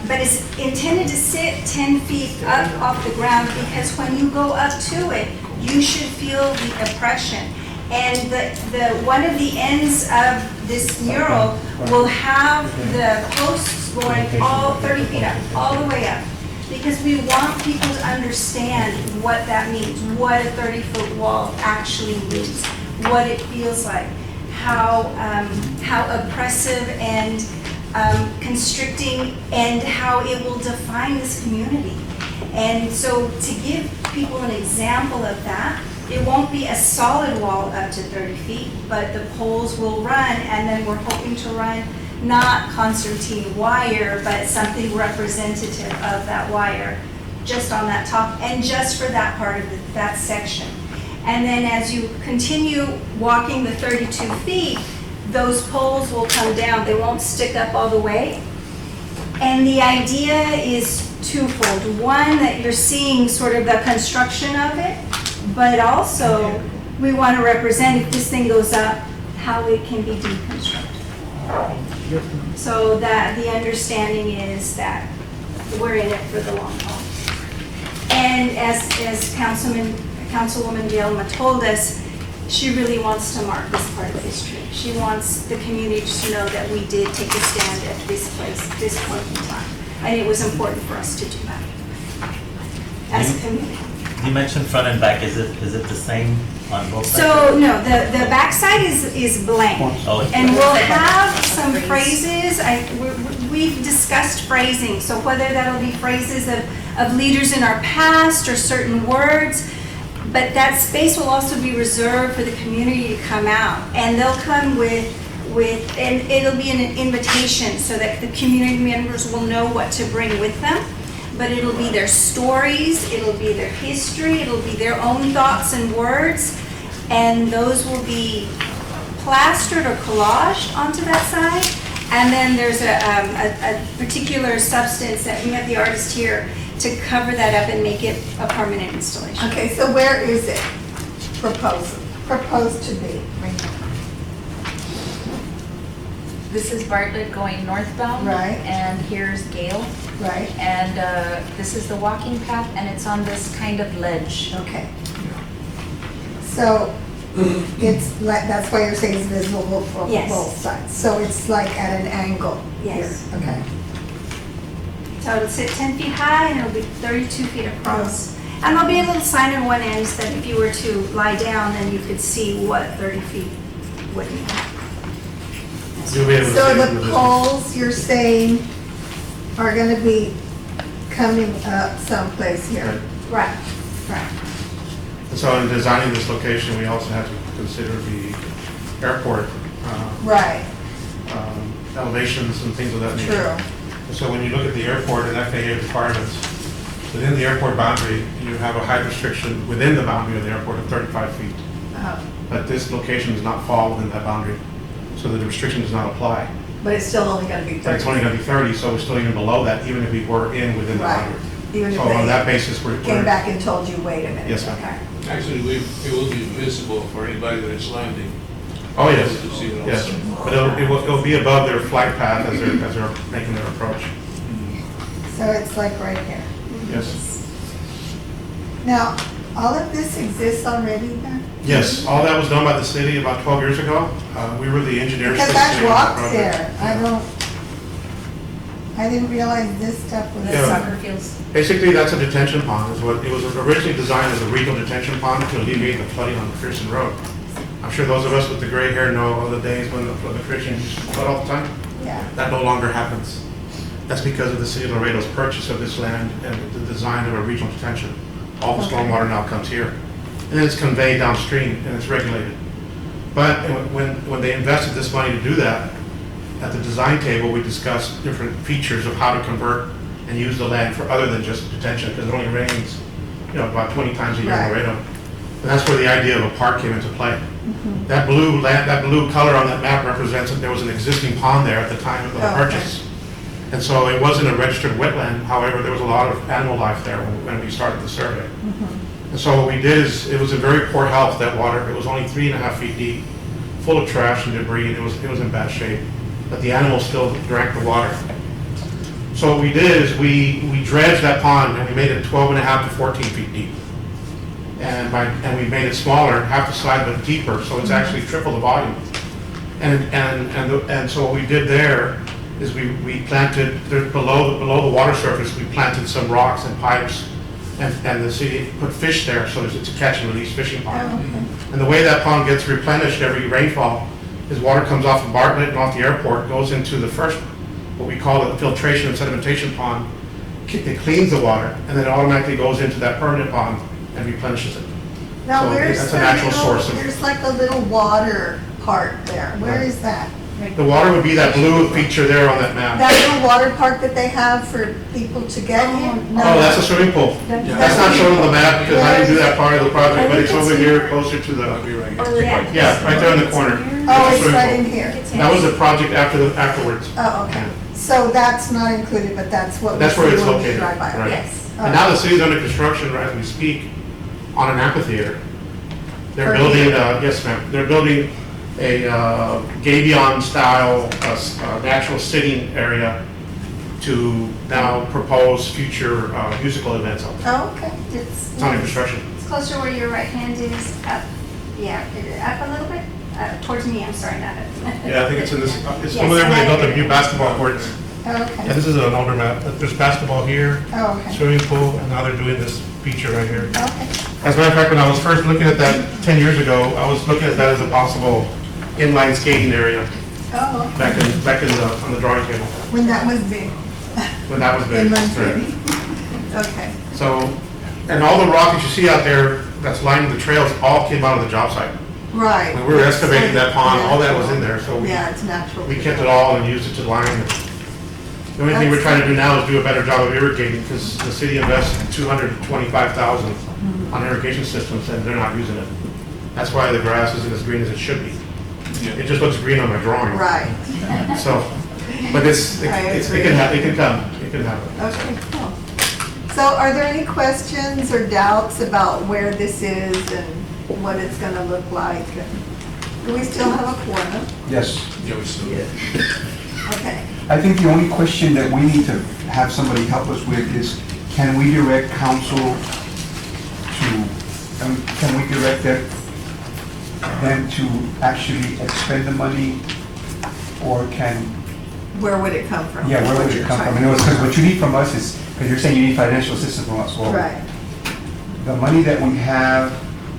But it's intended to sit 10 feet up off the ground because when you go up to it, you should feel the oppression. And one of the ends of this mural will have the posts going all 30 feet up, all the way up. Because we want people to understand what that means, what a 30-foot wall actually means, what it feels like, how oppressive and constricting, and how it will define this community. And so to give people an example of that, it won't be a solid wall up to 30 feet, but the poles will run, and then we're hoping to run not concertina wire, but something representative of that wire just on that top and just for that part of that section. And then as you continue walking the 32 feet, those poles will come down. They won't stick up all the way. And the idea is twofold. One, that you're seeing sort of the construction of it, but also we want to represent, if this thing goes up, how it can be deconstructed. So that the understanding is that we're in it for the long haul. And as Councilwoman Viedma told us, she really wants to mark this part of history. She wants the community to know that we did take a stand at this place, this point in time. And it was important for us to do that as a community. You mentioned front and back, is it the same on both sides? So, no, the backside is blank. Oh, it's And blank. we'll have some phrases, we've discussed phrasing, so whether that'll be phrases of leaders in our past or certain words, but that space will also be reserved for the community to come out. And they'll come with and it'll be an invitation so that the community members will know what to bring with them. But it'll be their stories, it'll be their history, it'll be their own thoughts and words, and those will be plastered or collaged onto that side. And then there's a particular substance that we have the artist here to cover that up and make it a permanent installation. Okay, so where is it proposed to be? This is Bartlett going northbound. Right. And here's Gale. Right, And this is the walking path, and it's on this kind of ledge. okay. So it's like, that's why you're saying it's visible from Yes. both sides. So it's like at an angle here. Yes. Okay. So it'll sit 10 feet high and it'll be 32 feet across. And there'll be a little sign on one end so that if you were to lie down, then you could see what 30 feet would mean. So the poles, you're saying, are gonna be coming up someplace here? Right. Right. So in designing this location, we also have to consider the airport Right. elevations and things of that nature. True. So when you look at the airport and FAA requirements, within the airport boundary, you have a height restriction within the boundary of the airport of 35 feet. But this location does not fall within that boundary, so the restriction does not apply. But it's still only gonna be But 30. it's only gonna be 30, so we're still even below that, even if we were within the Right. boundary. Even if So on that they basis, we're. came back and told you, wait a minute. Yes, ma'am. Okay. Actually, it will be visible for anybody that is landing. Oh, yes, To see it yes, also. but it'll be above their flight path as they're making their approach. So it's like right here. Yes, Now, all of this exists already then? yes, all that was done by the city about 12 years ago. We were the engineers. Because for the I've city on that walked project. there. I didn't realize this stuff was. The Yeah. soccer fields. Basically, that's a detention pond, is what, it was originally designed as a regional detention pond to alleviate the flooding on McPherson Road. I'm sure those of us with the gray hair know of the days when the Christians used to flood all the time. Yeah. That no longer happens. That's because of the city of Laredo's purchase of this land and the design of a regional detention. All the stormwater now comes here. And then it's conveyed downstream and it's regulated. But when they invested this money to do that, at the design table, we discussed different features of how to convert and use the land for other than just detention, because it only rains, about 20 times a year in Right. Laredo. And that's where the idea of a park came into play. That blue color on that map represents that there was an existing pond there at the time of the Oh, okay. purchase. And so it wasn't a registered wetland, however, there was a lot of animal life there when we started the survey. And so what we did is, it was in very poor health, that water. It was only 3.5 feet deep, full of trash and debris, and it was in bad shape. But the animals still drank the water. So what we did is we dredged that pond and we made it 12.5 to 14 feet deep. And we made it smaller, half the size but deeper, so it's actually triple the volume. And so what we did there is we planted, below the water surface, we planted some rocks and pipes, and the city put fish there, so it's a catch and release fishing pond. And the way that pond gets replenished every rainfall is water comes off of Bartlett and off the airport, goes into the first, what we call the filtration and sedimentation pond. It cleans the water, and then it automatically goes into that permanent pond and replenishes it. Now, So where's that's the a natural little, source of- there's like a little water part there. Where is that? The water would be that blue feature there on that map. That little water park that they have for people to get in? No. Oh, that's a swimming pool. That's not shown on the map because I didn't do that part of the project, but it's over here closer to I'll the, be right here. yeah, right there in the corner. Oh, That's a it's swimming right pool. in here. That was a project afterwards. Oh, okay. So that's not included, but that's what we That's where see it's when we located, drive by. right. Yes. And now the city's under construction as we speak on an amphitheater. They're For building, here? yes ma'am, they're building a Gabion style natural sitting area to now propose future musical events out there. Oh, okay. It's under construction. It's closer where your right hand is, up, yeah, up a little bit, towards me, I'm sorry, not up. Yeah, I think it's in this, it's Yes, over there where they built that the new basketball courts. Oh, Yeah, okay. this is an older map. There's basketball here, Oh, okay. swimming pool, and now they're doing this feature right here. Okay. As a matter of fact, when I was first looking at that 10 years ago, I was looking at that as a possible inline skating area Oh, okay. back in on the drawing table, When that was big. when that was big. Inline Right. skating. Okay. So, and all the rock that you see out there that's lining the trails all came out of the job site. Right. When we were excavating that pond, all that was in there, so Yeah, it's natural. we kept it all and used it to line it. The only thing we're trying to do now is do a better job of irrigating, because the city invests $225,000 on irrigation systems, and they're not using it. That's why the grass isn't as green as it should be. It just looks green on my drawing. Right. So, but it can come, it can happen. Okay, cool. So are there any questions or doubts about where this is and what it's gonna look like? Do we still have a quorum? Yes. Yeah, we still. Okay. I think the only question that we need to have somebody help us with is, can we direct council to, can we direct them to actually expend the money, or can, Where would it come from? yeah, where What would it you're come from? trying In other words, to- because what you need from us is, because you're saying you need financial assistance from us, well, Right. the money that we have,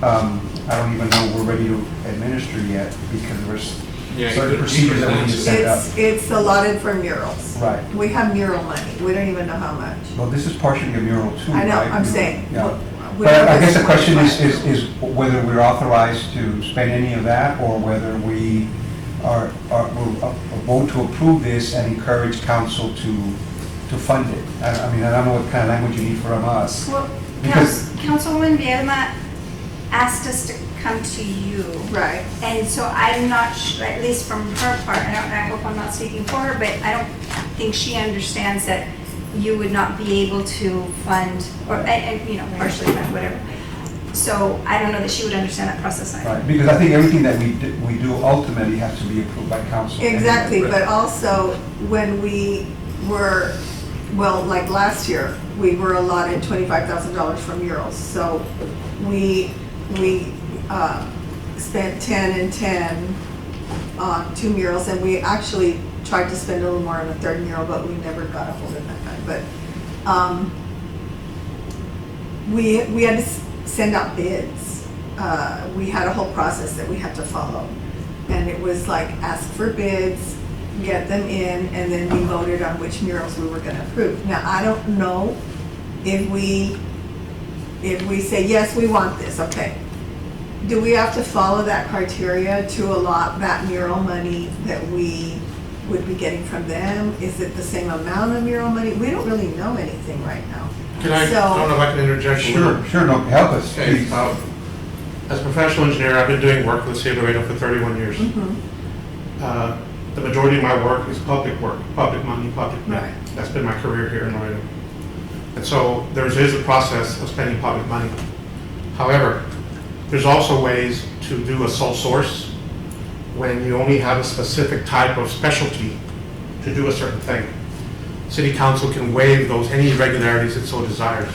I don't even know we're ready to administer yet, because there's Yeah, certain you could- procedures that we need to set up. It's allotted for murals. Right. We have mural money. We don't even know how much. Well, this is partially a mural too, I know, right? I'm saying. Yeah. we But know I guess the this question much. is whether we're authorized to spend any of that, or whether we are, we're vote to approve this and encourage council to fund it. I mean, I don't know what kind of language you need from us. Well, Because- Councilwoman Viedma asked us to come to you. Right. And so I'm not, at least from her part, I hope I'm not speaking for her, but I don't think she understands that you would not be able to fund, or, partially fund, whatever. So I don't know that she would understand that process either. Right, because I think everything that we do ultimately has to be approved by council. Exactly, but also when we were, well, like last year, we were allotted $25,000 for murals. So we spent 10 and 10 on 2 murals, and we actually tried to spend a little more on a 3rd mural, but we never got a hold of that time. But we had to send out bids. We had a whole process that we had to follow. And it was like ask for bids, get them in, and then we voted on which murals we were gonna approve. Now, I don't know if we say, yes, we want this, okay. Do we have to follow that criteria to allot that mural money that we would be getting from them? Is it the same amount of mural money? We don't really know anything right now. Can I, I don't know if I can interject a little? Sure, no, help us, Okay, please. as a professional engineer, I've been doing work with the city of Laredo for 31 years. The majority of my work is public work, public money, public money. Right. That's been my career here in Laredo. And so there is a process of spending public money. However, there's also ways to do a sole source when you only have a specific type of specialty to do a certain thing. City council can waive those, any irregularities it so desires.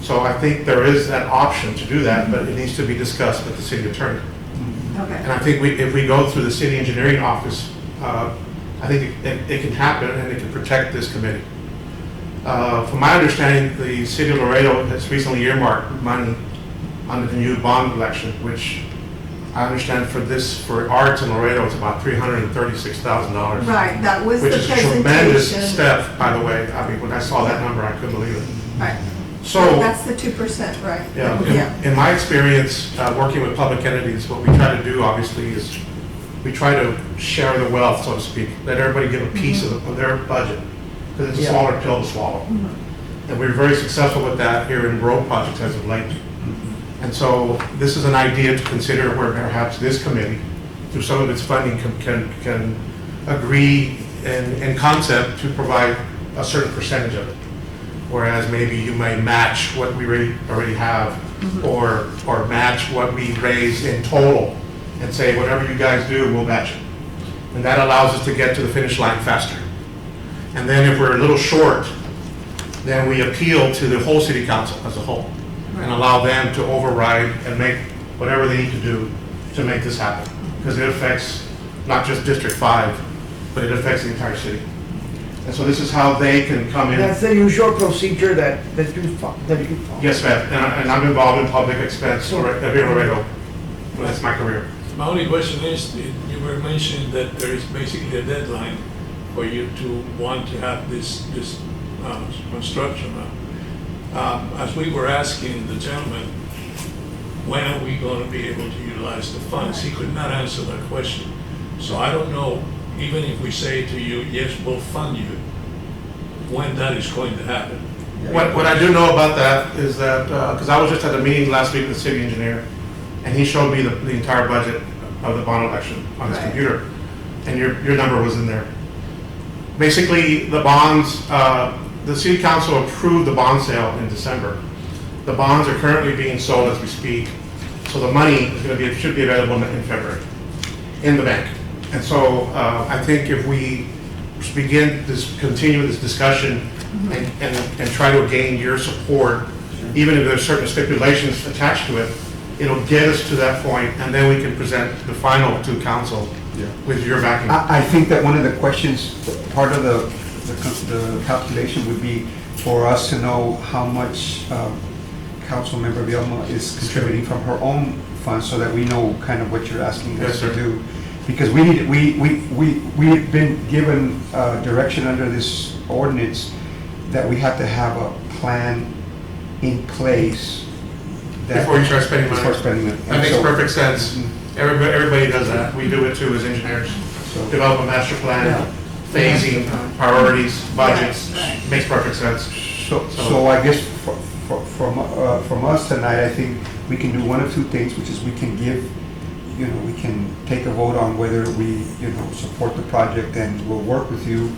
So I think there is an option to do that, but it needs to be discussed with the city attorney. Okay. And I think if we go through the city engineering office, I think it can happen and it can protect this committee. From my understanding, the city of Laredo has recently earmarked money under the new bond election, which I understand for arts in Laredo, it's about $336,000. Right, that was the Which is a presentation. tremendous step, by the way. I mean, when I saw that number, I couldn't believe it. Right. So, That's the 2%, right? yeah, in my experience, working with public entities, what we try to do, obviously, is we try to share the wealth, so to speak. Let everybody get a piece of their budget, because it's a smaller pill to swallow. And we're very successful with that here in road projects as of late. And so this is an idea to consider where perhaps this committee, through some of its funding, can agree in concept to provide a certain percentage of it. Whereas maybe you may match what we already have, or match what we raise in total, and say, whatever you guys do, we'll match it. And that allows us to get to the finish line faster. And then if we're a little short, then we appeal to the whole city council as a whole, and allow them to override and make whatever they need to do to make this happen. Because it affects not just District 5, but it affects the entire city. And so this is how they can come in. That's the usual procedure that you follow. Yes, ma'am, and I'm involved in public expense here in Laredo. That's my career. My only question is, you were mentioning that there is basically a deadline for you to want to have this construction. As we were asking the gentleman, when are we going to be able to utilize the funds? He could not answer that question. So I don't know, even if we say to you, yes, we'll fund you, when that is going to happen. What I do know about that is that, because I was just at a meeting last week with the city engineer, and he showed me the entire budget of the bond election on his computer, and your number was in there. Basically, the bonds, the city council approved the bond sale in December. The bonds are currently being sold as we speak, so the money is going to be, should be available in February in the bank. And so I think if we continue this discussion and try to gain your support, even if there's certain stipulations attached to it, it'll get us to that point, and then we can present the final to council with your backing. I think that one of the questions, part of the calculation would be for us to know how much Councilmember Vilma is contributing from her own funds, so that we know kind of what you're asking us to do. Because we've been given direction under this ordinance that we have to have a plan in place. Before you start spending money. Before spending money. That makes perfect sense. Everybody does that. We do it too as engineers. So- develop a master plan, Yeah. phasing, priorities, budgets, makes perfect sense. So I guess from us tonight, I think we can do one of two things, which is we can give, we can take a vote on whether we, support the project and we'll work with you,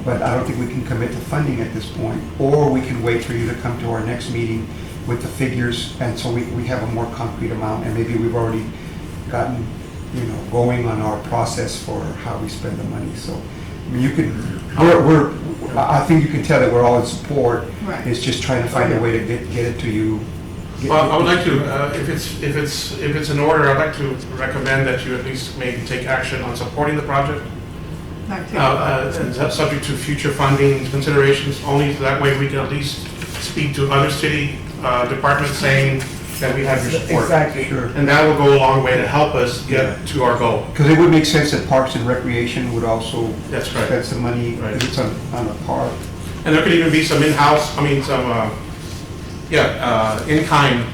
but I don't think we can commit to funding at this point. Or we can wait for you to come to our next meeting with the figures, and so we have a more concrete amount, and maybe we've already gotten, going on our process for how we spend the money. So, I mean, you can, I think you can tell that we're all in support. Right. It's just trying to find a way to get it to you. Well, I would like to, if it's in order, I'd like to recommend that you at least maybe take action on supporting the project. And subject to future funding considerations, only so that way we can at least speak to other city departments saying that we have your support. Exactly. Sure. And that will go a long way to help us get to our goal. Because it would make sense that Parks and Recreation would also That's right. spend some money Right. if it's on a park. And there could even be some in-house, in-kind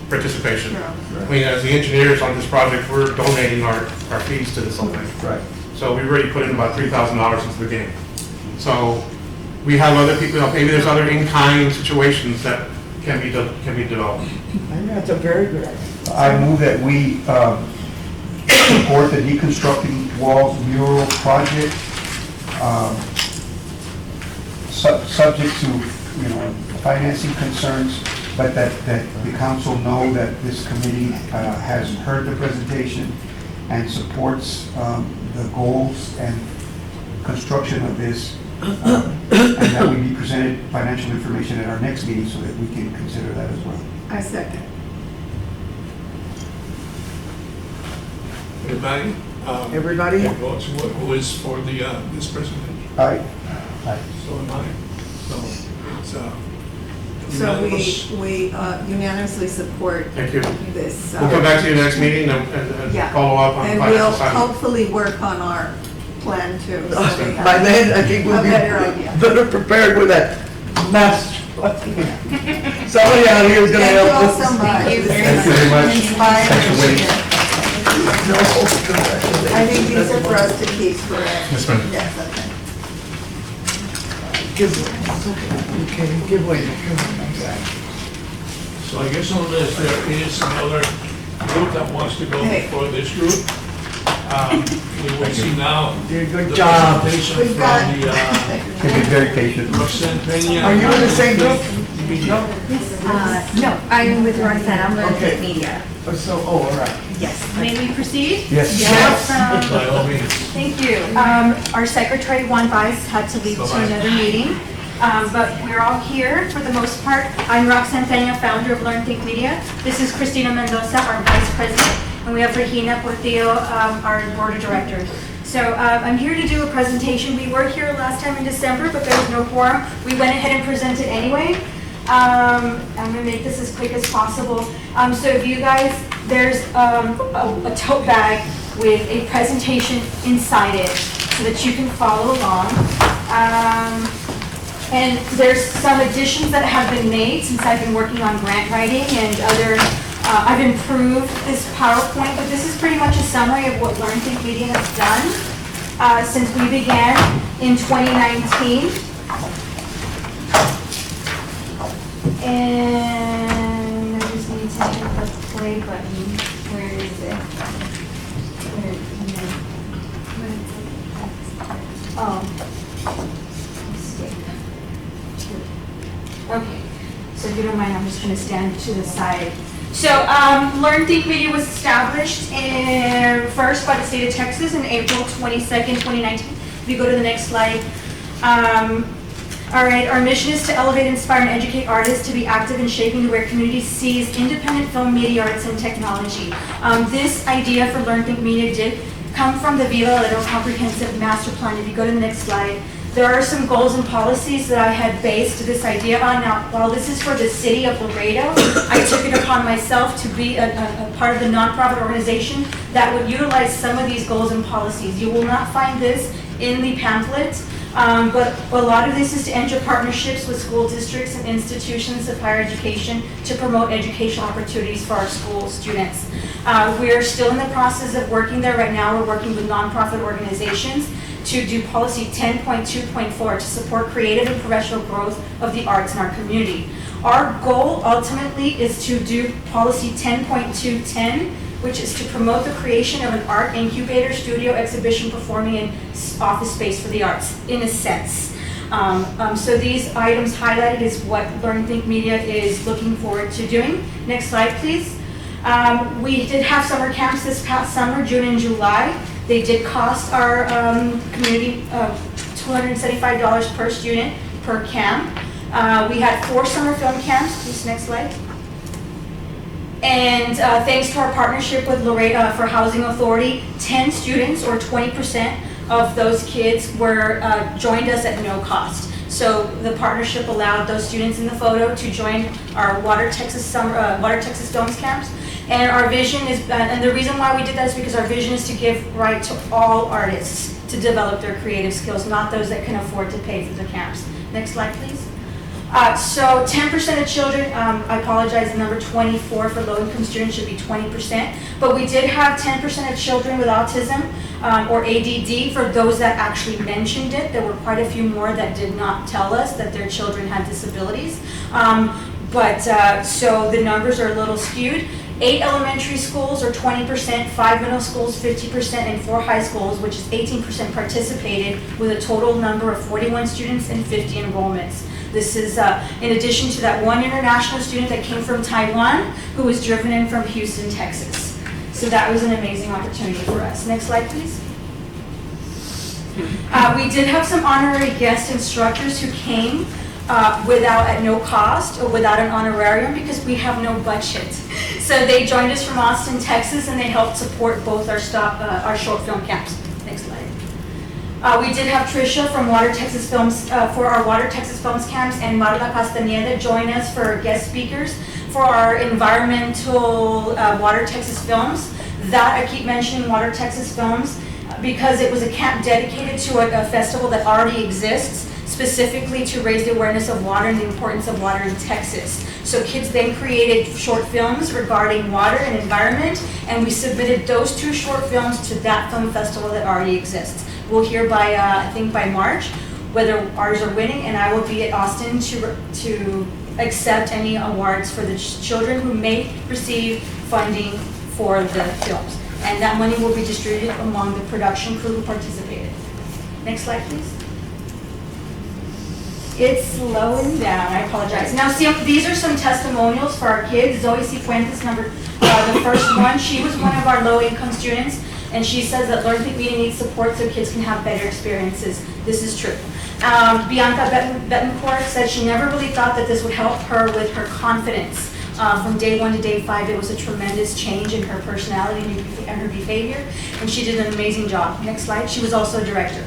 participation. I mean, as the engineers on this project, we're donating our fees to this whole thing. Right. So we've already put in about $3,000 into the game. So we have other people, maybe there's other in-kind situations that can be developed. I think that's a very good idea. I move that we support the deconstructing walls mural project, subject to, financing concerns, but that the council know that this committee has heard the presentation and supports the goals and construction of this, and that we be presented financial information at our next meeting so that we can consider that as well. I second. Everybody? Everybody? Votes, who is for this presentation? Aye. So am I. So it's So unanimous. we unanimously support Thank you. this. We'll come back to you next meeting and Yeah. follow up on And financial we'll side. hopefully work on our plan too. so we have By then, I think we'll a be better idea. better prepared with that master. Somebody out here is gonna Thank you help all us. so much. Thank you very much. Inspired. Thanks for waiting. No, congratulations. I think these are for us to keep for. Yes, ma'am. Yes, okay. Give way. It's okay. You can give way. So I guess unless there is another group that wants to go Hey. before this group, we will see now. Did a good the job. presentation We've got- from the Can be very patient. Roxanne Peña. Are you in the same group? Media. No, I'm with Roxanne, I'm Okay. with media. So, all right. Yes. May we proceed? Yes. Yes. By all means. Thank you. Our secretary, Juan Vice, had to leave to another meeting, but we're all here for the most part. I'm Roxanne Peña, founder of Learn Think Media. This is Cristina Mendoza, our vice president, and we have Regina Portillo, our board of directors. So I'm here to do a presentation. We were here last time in December, but there was no quorum. We went ahead and presented anyway. I'm gonna make this as quick as possible. So if you guys, there's a tote bag with a presentation inside it so that you can follow along. And there's some additions that have been made since I've been working on grant writing and other, I've improved this PowerPoint, but this is pretty much a summary of what Learn Think Media has done since we began in 2019. And I just need to hit the play button. Where is it? Oh. Mistake. Okay. So if you don't mind, I'm just going to stand to the side. So, Learn Think Media was established first by the state of Texas in April 22nd, 2019. If you go to the next slide. All right, our mission is to elevate, inspire, and educate artists to be active in shaping the way community sees independent film, media arts, and technology. This idea for Learn Think Media did come from the Viva Laredo Comprehensive Master Plan. If you go to the next slide, there are some goals and policies that I had based this idea on. Now, while this is for the city of Laredo, I took it upon myself to be a part of the nonprofit organization that would utilize some of these goals and policies. You will not find this in the pamphlet. But a lot of this is to enter partnerships with school districts and institutions of higher education to promote educational opportunities for our school students. We're still in the process of working there. Right now, we're working with nonprofit organizations to do policy 10.2.4 to support creative and professional growth of the arts in our community. Our goal ultimately is to do policy 10.210, which is to promote the creation of an art incubator, studio, exhibition, performing, and office space for the arts, in a sense. So these items highlighted is what Learn and Think Media is looking forward to doing. Next slide, please. We did have summer camps this past summer, June and July. They did cost our community $275 per student per camp. We had 4 summer film camps. Please, next slide. And thanks to our partnership with Laredo for Housing Authority, 10 students or 20% of those kids were joined us at no cost. So the partnership allowed those students in the photo to join our Water Texas Films camps. And our vision is, and the reason why we did that is because our vision is to give right to all artists to develop their creative skills, not those that can afford to pay for the camps. Next slide, please. So 10% of children, I apologize, the number 24 for low-income students should be 20%, but we did have 10% of children with autism or ADD for those that actually mentioned it. There were quite a few more that did not tell us that their children had disabilities. So the numbers are a little skewed. 8 elementary schools or 20%, 5 middle schools 50%, and 4 high schools, which is 18%, participated with a total number of 41 students and 50 enrollments. This is in addition to that one international student that came from Taiwan who was driven in from Houston, Texas. So that was an amazing opportunity for us. Next slide, please. We did have some honorary guest instructors who came at no cost or without an honorarium because we have no budget. So they joined us from Austin, Texas, and they helped support both our short film camps. Next slide. We did have Trisha from Water Texas Films for our Water Texas Films camps, and Marla Castañeda join us for guest speakers for our environmental Water Texas Films. That I keep mentioning Water Texas Films because it was a camp dedicated to a festival that already exists, specifically to raise the awareness of water and the importance of water in Texas. So kids then created short films regarding water and environment, and we submitted those 2 short films to that film festival that already exists. We'll hear by, I think by March, whether ours are winning, and I will be at Austin to accept any awards for the children who may receive funding for the films. And that money will be distributed among the production crew who participated. Next slide, please. It's slowing down, I apologize. Now, see, these are some testimonials for our kids. Zoe Cifuentes, the first one, she was one of our low-income students, and she says that Learn Think Media needs support so kids can have better experiences. This is true. Bianca Betancourt said she never really thought that this would help her with her confidence. From day 1 to day 5, it was a tremendous change in her personality and her behavior, and she did an amazing job. Next slide. She was also a director.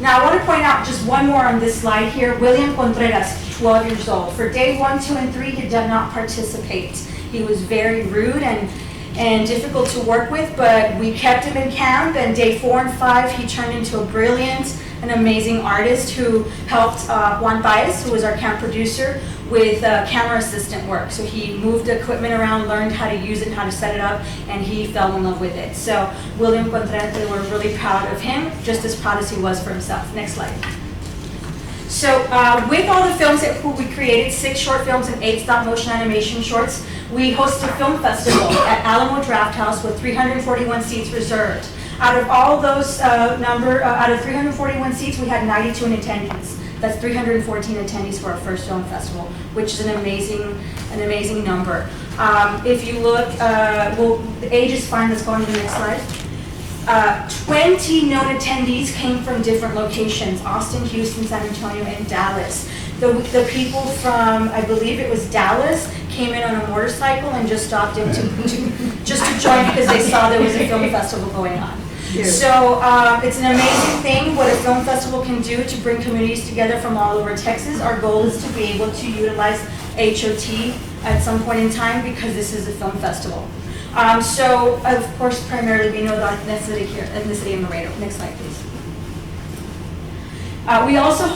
Now, I want to point out just one more on this slide here. William Contreras, 12 years old. For day 1, 2, and 3, he did not participate. He was very rude and difficult to work with, but we kept him in camp, and day 4 and 5, he turned into a brilliant and amazing artist who helped Juan Baez, who was our camp producer, with camera assistant work. So he moved the equipment around, learned how to use it and how to set it up, and he fell in love with it. So William Contreras, we were really proud of him, just as proud as he was for himself. Next slide. So with all the films that we created, 6 short films and 8 stop motion animation shorts, we hosted a film festival at Alamo Draft House with 341 seats reserved. Out of all those out of 341 seats, we had 92 in attendance. That's 314 attendees for our first film festival, which is an amazing number. If you look, the age is fine. Let's go on to the next slide. 20 known attendees came from different locations: Austin, Houston, San Antonio, and Dallas. The people from, I believe it was Dallas, came in on a motorcycle and just stopped in to join because they saw there was a film festival going on. So it's an amazing thing what a film festival can do to bring communities together from all over Texas. Our goal is to be able to utilize HOT at some point in time because this is a film festival. So of course, primarily we know the ethnicity here in the city of Laredo. Next slide, please. We also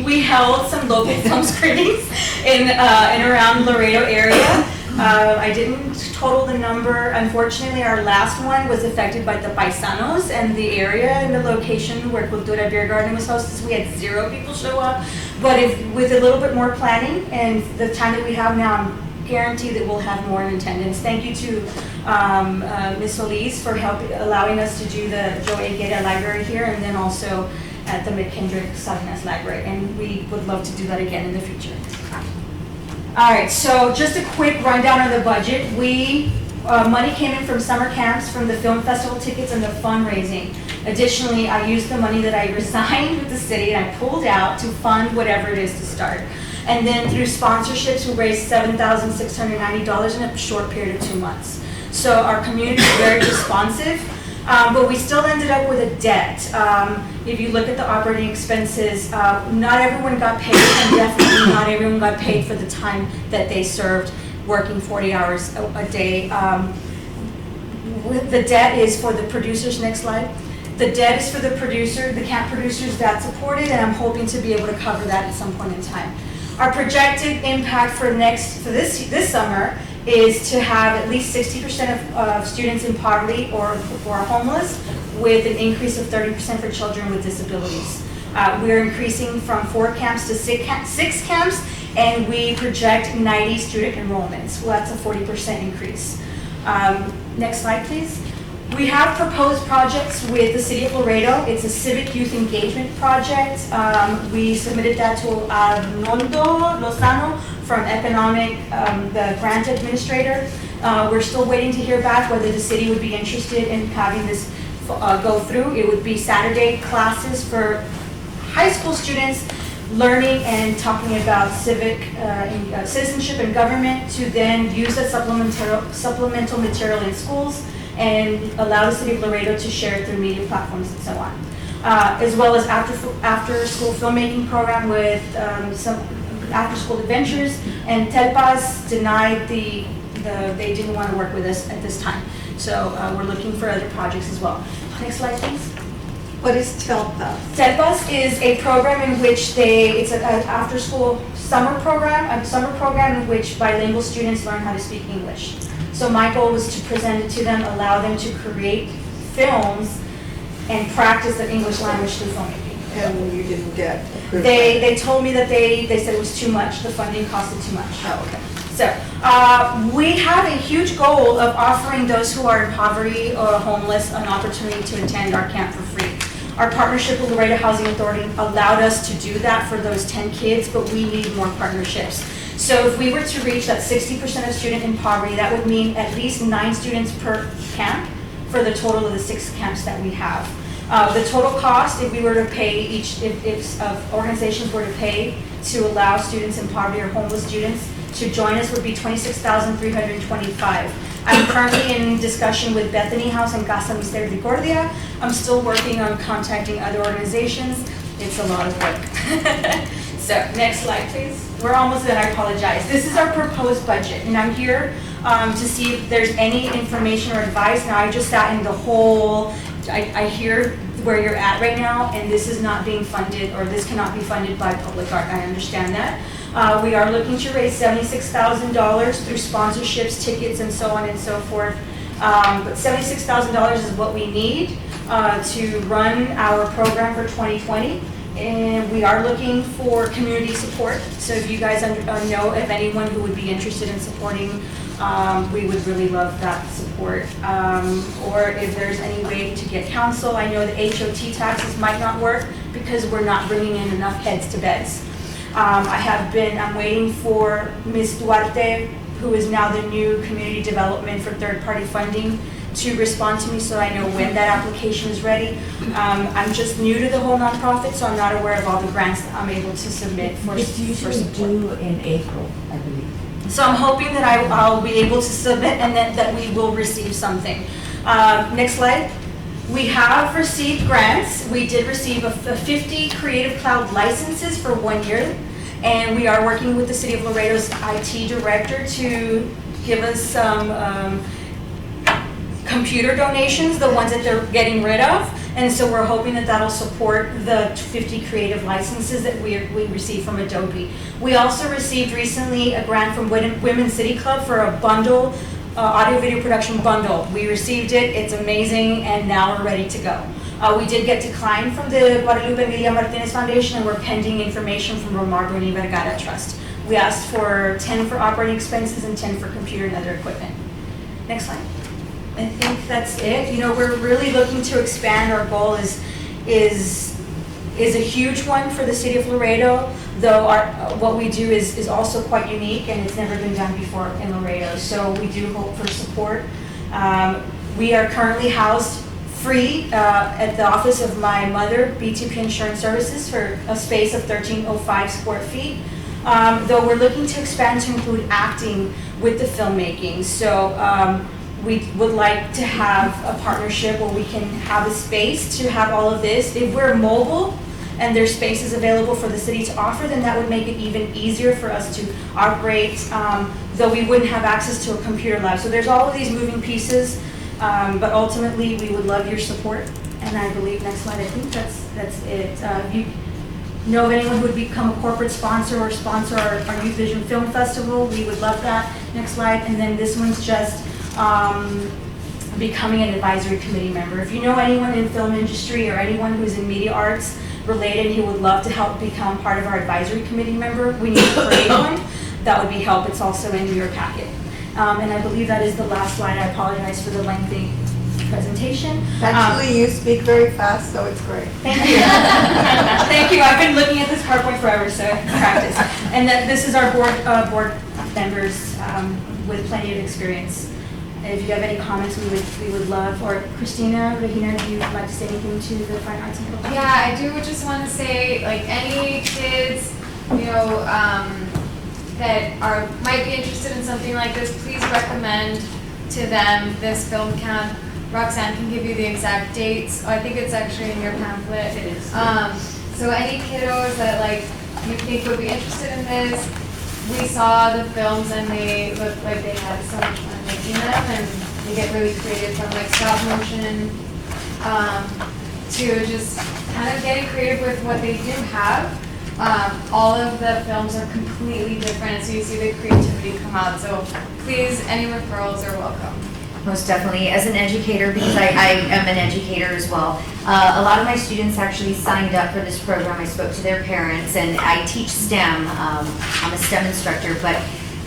we held some local film screenings in and around Laredo area. I didn't total the number. Unfortunately, our last one was affected by the paisanos and the area and the location where Cultura Beer Garden was hosted. So we had 0 people show up. But with a little bit more planning and the time that we have now, I'm guaranteed that we'll have more in attendance. Thank you to Ms. Solis for allowing us to do the Joe A. Guerra Library here, and then also at the McKendrick Salinas Library. And we would love to do that again in the future. All right, so just a quick rundown on the budget. Money came in from summer camps, from the film festival tickets, and the fundraising. Additionally, I used the money that I resigned with the city and I pulled out to fund whatever it is to start. And then through sponsorships, we raised $7,690 in a short period of 2 months. So our community is very responsive, but we still ended up with a debt. If you look at the operating expenses, not everyone got paid, and definitely not everyone got paid for the time that they served working 40 hours a day. The debt is for the producers. Next slide. The debt is for the camp producers that supported, and I'm hoping to be able to cover that at some point in time. Our projected impact for this summer is to have at least 60% of students in poverty or homeless, with an increase of 30% for children with disabilities. We're increasing from 4 camps to 6 camps, and we project 90 student enrollments. Well, that's a 40% increase. Next slide, please. We have proposed projects with the City of Laredo. It's a civic youth engagement project. We submitted that to Arnoldo Lozano from Economic, the grant administrator. We're still waiting to hear back whether the city would be interested in having this go through. It would be Saturday classes for high school students learning and talking about citizenship and government, to then use that supplemental material in schools and allow the City of Laredo to share it through media platforms and so on. As well as after-school filmmaking program with some after-school adventures, and Telpas denied they didn't want to work with us at this time. So we're looking for other projects as well. Next slide, please. What is Telpas? Telpas is a program in which it's an after-school summer program in which bilingual students learn how to speak English. So my goal was to present it to them, allow them to create films and practice the English language through filmmaking. And you didn't get approved? They told me that they said it was too much, the funding costed too much. Oh, okay. So we have a huge goal of offering those who are in poverty or homeless an opportunity to attend our camp for free. Our partnership with Laredo Housing Authority allowed us to do that for those 10 kids, but we need more partnerships. So if we were to reach that 60% of student in poverty, that would mean at least 9 students per camp for the total of the 6 camps that we have. The total cost, if we were to pay if organizations were to pay to allow students in poverty or homeless students to join us, would be $26,325. I'm currently in discussion with Bethany House and Casa Misericordia. I'm still working on contacting other organizations. It's a lot of work. So next slide, please. We're almost done, I apologize. This is our proposed budget, and I'm here to see if there's any information or advice. Now, I just sat in the whole, I hear where you're at right now, and this is not being funded, or this cannot be funded by public art. I understand that. We are looking to raise $76,000 through sponsorships, tickets, and so on and so forth. But $76,000 is what we need to run our program for 2020. And we are looking for community support. So if you guys know of anyone who would be interested in supporting, we would really love that support. Or if there's any way to get counsel. I know the HOT taxes might not work because we're not bringing in enough heads to beds. I'm waiting for Ms. Duarte, who is now the new community development for third-party funding, to respond to me so I know when that application is ready. I'm just new to the whole nonprofit, so I'm not aware of all the grants that I'm able to submit for It's usually due in April, I believe. So I'm hoping that I'll be able to submit and that we will receive something. Next slide. We have received grants. We did receive a 50 Creative Cloud licenses for 1 year, and we are working with the City of Laredo's IT director to give us some computer donations, the ones that they're getting rid of. And so we're hoping that that'll support the 50 creative licenses that we received from Adobe. We also received recently a grant from Women's City Club for a bundle, audio video production bundle. We received it, it's amazing, and now we're ready to go. We did get declined from the Guadalupe Emilia Martinez Foundation, and we're pending information from Romar Bruni Vergara Trust. We asked for 10 for operating expenses and 10 for computer and other equipment. Next slide. I think that's it. You know, we're really looking to expand. Our goal is a huge one for the city of Laredo, though what we do is also quite unique and it's never been done before in Laredo. So we do hope for support. We are currently housed free at the office of my mother, BTP Insurance Services, for a space of 1305 square feet. Though we're looking to expand to include acting with the filmmaking. So we would like to have a partnership where we can have a space to have all of this. If we're mobile and there's spaces available for the city to offer, then that would make it even easier for us to operate, though we wouldn't have access to a computer lab. So there's all of these moving pieces, but ultimately we would love your support. And I believe, next slide, I think that's it. If you know of anyone who would become a corporate sponsor or sponsor our Youth Vision Film Festival, we would love that. Next slide. And then this one's just becoming an advisory committee member. If you know anyone in film industry or anyone who's in media arts related who would love to help become part of our advisory committee member, we need to create one. That would be help. It's also in your packet. And I believe that is the last slide. I apologize for the lengthy presentation. Actually, you speak very fast, so it's great. Thank you. Thank you. I've been looking at this PowerPoint forever, so practice. And that this is our board members with plenty of experience. If you have any comments, we would love. Or Christina, Regina, if you'd like to say anything to the Fine Arts and Culture. Yeah, I do just want to say, like, any kids, you know, that might be interested in something like this, please recommend to them this film camp. Roxanne can give you the exact dates. I think it's actually in your pamphlet. It is. So any kiddos that like you think would be interested in this, we saw the films and they looked like they had so much fun making them, and they get really creative from like stop motion to just kind of getting creative with what they do have. All of the films are completely different, so you see the creativity come out. So please, any referrals are welcome. Most definitely. As an educator, because I am an educator as well, a lot of my students actually signed up for this program. I spoke to their parents, and I teach STEM. I'm a STEM instructor, but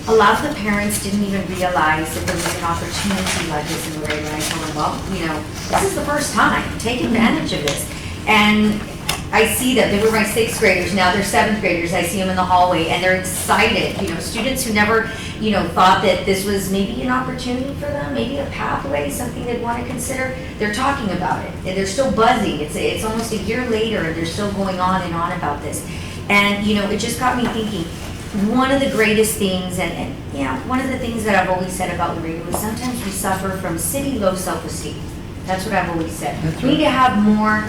a lot of the parents didn't even realize that there was an opportunity like this in Laredo. And I told them, well, you know, this is the first time. Take advantage of this. And I see them. They were my 6th graders. Now they're 7th graders. I see them in the hallway, and they're excited. You know, students who never, you know, thought that this was maybe an opportunity for them, maybe a pathway, something they'd want to consider. They're talking about it, and they're still buzzing. It's almost a year later, and they're still going on and on about this. And you know, it just got me thinking. One of the greatest things, and you know, one of the things that I've always said about Laredo is sometimes we suffer from city low self-esteem. That's what I've always said. We need to have more.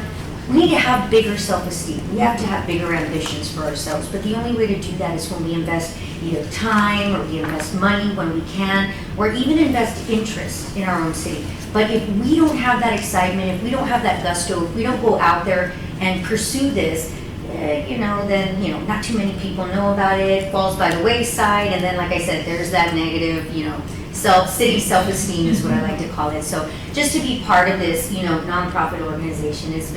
We need to have bigger self-esteem. We have to have bigger ambitions for ourselves. But the only way to do that is when we invest either time or we invest money when we can, or even invest interest in our own city. But if we don't have that excitement, if we don't have that gusto, if we don't go out there and pursue this, you know, then, you know, not too many people know about it, falls by the wayside, and then, like I said, there's that negative, you know, city self-esteem is what I like to call it. So just to be part of this, you know, nonprofit organization it's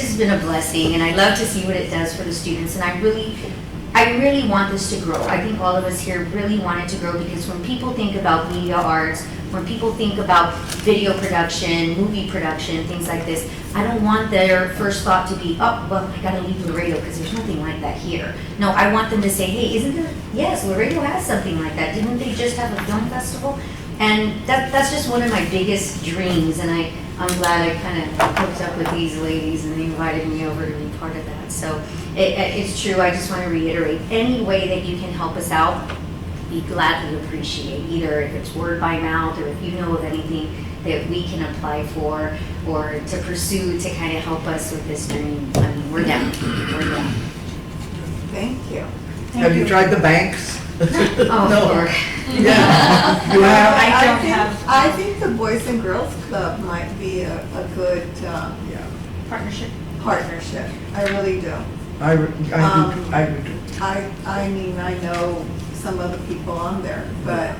just been a blessing, and I love to see what it does for the students. And I really want this to grow. I think all of us here really want it to grow, because when people think about media arts, when people think about video production, movie production, things like this, I don't want their first thought to be, oh, well, I gotta leave Laredo because there's nothing like that here. No, I want them to say, hey, isn't there, yes, Laredo has something like that. Didn't they just have a film festival? And that's just one of my biggest dreams, and I'm glad I kind of hooked up with these ladies and they invited me over to be part of that. So it's true, I just want to reiterate, any way that you can help us out, we gladly appreciate, either if it's word by mouth or if you know of anything that we can apply for or to pursue to kind of help us with this dream. I mean, we're down. We're down. Thank you. Have you tried the banks? Oh, Lord. Yeah. You have, I don't have I think the Boys and Girls Club might be a good yeah, partnership. partnership. I really do. I do too. I mean, I know some of the people on there, but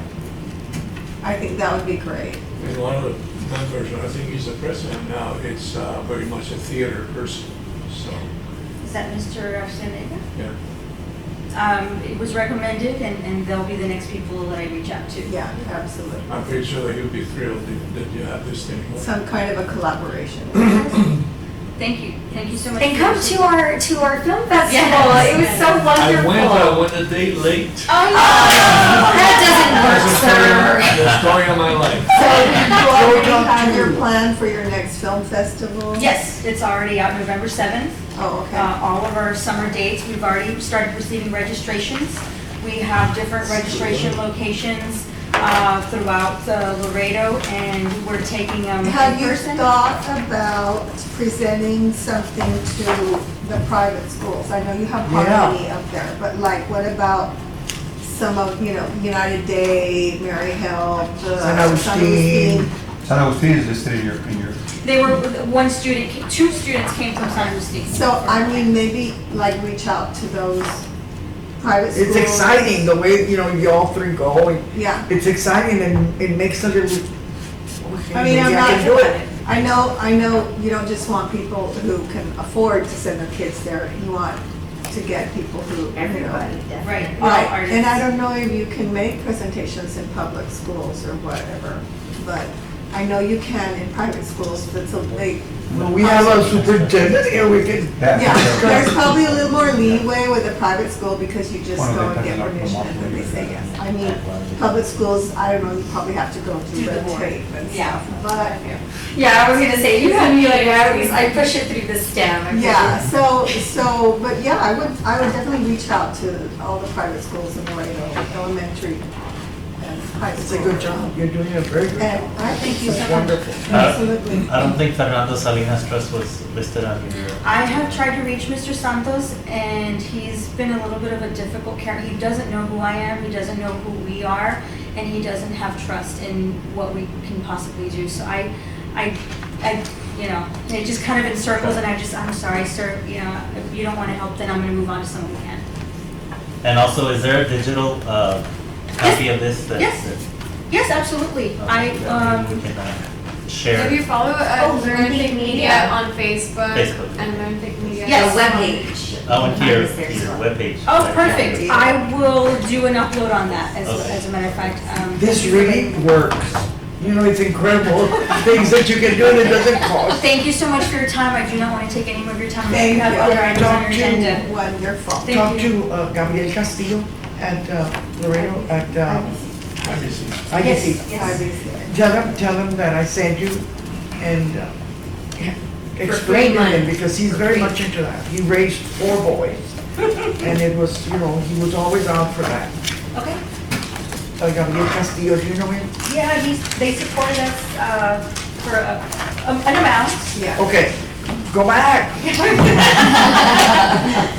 I think that would be great. And one of the members, I think he's the president now, it's very much a theater person, so, Is that Mr. Arsenega? yeah. It was recommended, and they'll be the next people that I reach out to. Yeah, absolutely. I'm pretty sure that he'll be thrilled that you have this thing. Some kind of a collaboration. Thank you so much. And for come your to support. our ffilm festival. Yes. It was so I wonderful. went a day late. Oh, that doesn't That's work, the story, sir. the story of my life. So you already talk have to- your plan for your next film festival? Yes, it's already out November 7th. Oh, okay. All of our summer dates, we've already started receiving registrations. We have different registration locations throughout Laredo, and we're taking them Have in you person. thought about presenting something to the private schools? I know you have Yeah. Harmony up there, but like, what about some of, United Day, Mary Help, San Agustin. San Agustin is listed in your, They were, two students came from San Agustin. So, I mean, maybe like reach out to those private schools. It's exciting the way, you all three go. Yeah. It's exciting and it makes a little. I mean, I'm maybe not, can do it. I know you don't just want people who can afford to send their kids there. You want to get people who, Everybody, Right. Right, and I don't know if you can make presentations in public schools or whatever, but I know you can in private schools, that's a big. Well, we have a superintendent here, we can. Yeah, there's probably a little more leeway with a private school because you just One of go them and get doesn't permission have and to then they walk say away. yes. I mean, public schools, I don't know, you probably have to go through Through the red board. tape and Yeah. stuff, but. Yeah, I was gonna say, you have me like, I push it through the stem. I push Yeah, it. but yeah, I would definitely reach out to all the private schools in Laredo, elementary and high school. It's a good job, you're doing a very good And job. I think you It's so much. wonderful. Absolutely. I don't think Fernando Salinas Trust was listed on your. I have tried to reach Mr. Santos, and he's been a little bit of a difficult character. He doesn't know who I am, he doesn't know who we are, and he doesn't have trust in what we can possibly do. So I, it just kind of in circles, and I'm sorry, sir, if you don't want to help, then I'm gonna move on to someone who can. And also, is there a digital copy of this? Yes, absolutely. We can share. If you follow Learn Think Media on Facebook Facebook. and Learn Think Media. Yes. The webpage. I went to your There's one. webpage. Oh, perfect. I will do an upload on that, Okay. as a matter of fact. This really works. It's incredible, things that you can do and it doesn't cost. Thank you so much for your time. I do not want to take any more of your time. Thank You have you. other items on your Talk to- agenda. Wonderful. Thank Talk you. to Gabriel Castillo at Laredo, at IBC. IBC. Yes. Tell him that I sent you and free explain to money. him, because he's very much into that. He raised 4 boys. And it was, he was always out for that. Okay. Gabriel Castillo, do you know him? Yeah, they supported us for an amount. Yeah. Okay, go back.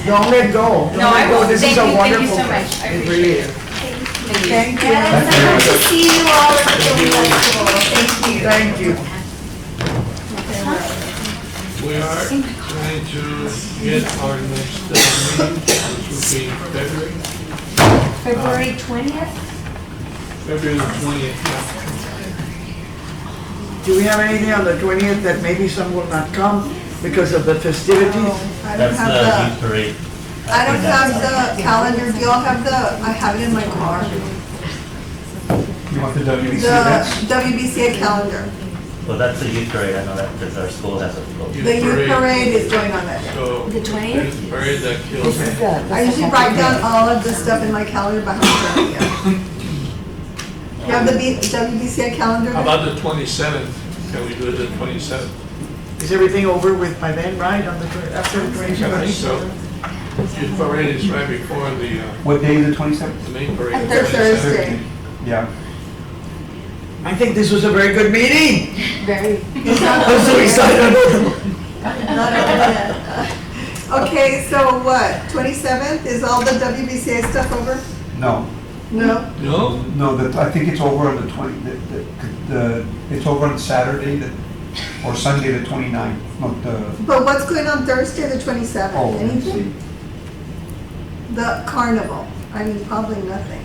Don't let go. Don't No, let I go. won't. This is Thank a you wonderful so thing. much. I It appreciate really it. is. Thank you. Yes, I hope to see you all at the film festival. Thank you. Thank you. We are trying to get our next meeting, which will be February 20th? February the 20th. Do we have anything on the 20th that maybe some will not come because of the festivities? I don't That's have the youth parade. I don't have the calendar, do y'all have I have it in my car. you want the WBC The events? WBCA calendar. Well, that's the youth parade, I know that, because our school has a. The youth parade is going on that day. So The 20th? there's a parade that kills. I usually write down all of the stuff in my calendar, but I haven't done it yet. You have the WBCA calendar? How about the 27th? Can we do it the 27th? Is everything over with by then, right, on the, after the 27th? So, youth parade is right before the What day is the 27th? main parade. At Thursday. Yeah. I think this was a very good meeting. Very. I'm so excited. Not over yet. Okay, so what, 27th, is all the WBCA stuff over? No, No? No? No, I think it's over on the 20, it's over on Saturday, or Sunday, the 29th, not the, But what's going on Thursday, the 27th? oh, let me Anything? see. The carnival, I mean, probably nothing.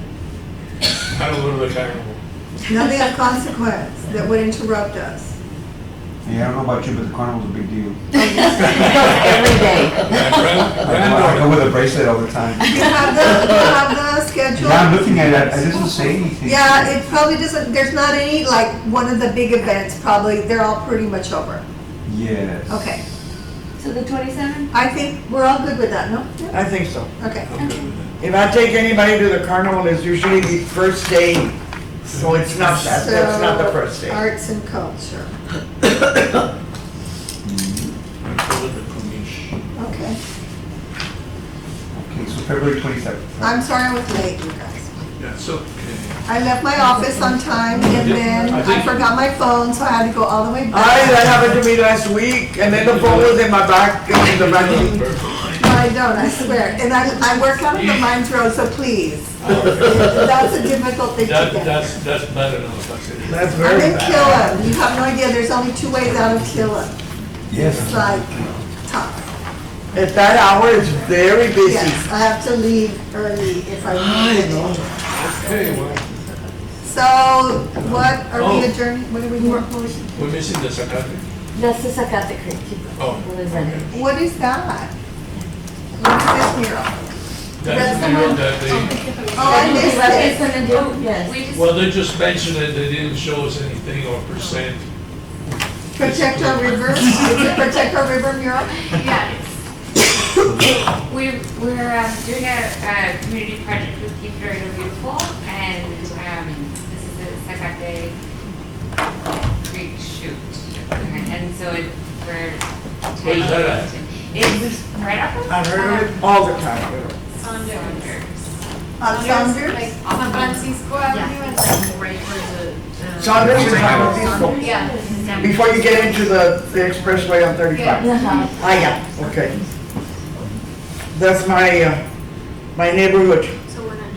I don't go to the carnival. Nothing of consequence that would interrupt us. Yeah, I don't know about you, but the carnival's a big deal. Every day. I go with a bracelet all the time. You have the schedule? Yeah, I'm looking at it, it doesn't say anything. Yeah, it probably doesn't, there's not any, like, one of the big events, probably, they're all pretty much over. Yes. Okay, So the 27th? I think we're all good with that, no? I think so. Okay. I'm good with that. If I take anybody to the carnival, it's usually the first day, so it's not that, that's not the first So, day. arts and culture, I'm good with the commission. okay. Okay, so February 27th. I'm sorry I was late, you guys. That's okay. I left my office on time and then I forgot my phone, so I had to go all the way back. That happened to me last week, and then the phone was in my back, in the back seat. No, I don't, I swear. And I work out on the Mines Road, so please. That's a difficult thing to get. That's bad enough, I say. That's I'm very in bad. Killen. You have no idea, there's only 2 ways out of Killen. Yes. It's like tough. At that hour, it's very busy. Yes, I have to leave early if I want to. Okay, well, So what, are we Oh. adjourned? What are we doing? we're missing the Zacate. That's the Zacate Creek. Oh. What is that? What is this mural? That's the deal that they, Oh, I missed What it. it's gonna do, yes. We just, well, they just mentioned it, they didn't show us anything or percent. Protect our river? Is it Protect Our River mural? yes. We're doing a community project with Keep Laredo Beautiful, and this is the Zacate Creek shoot. And so we're. Where is that at? It's right off of. I've heard of it all the time. Saunders. Saunders? Like San Francisco Avenue and Right where the. Saunders and San Francisco, yeah. before you get into the expressway on 35. Uh-huh. Ah, yeah, okay. That's my neighborhood. So we're not.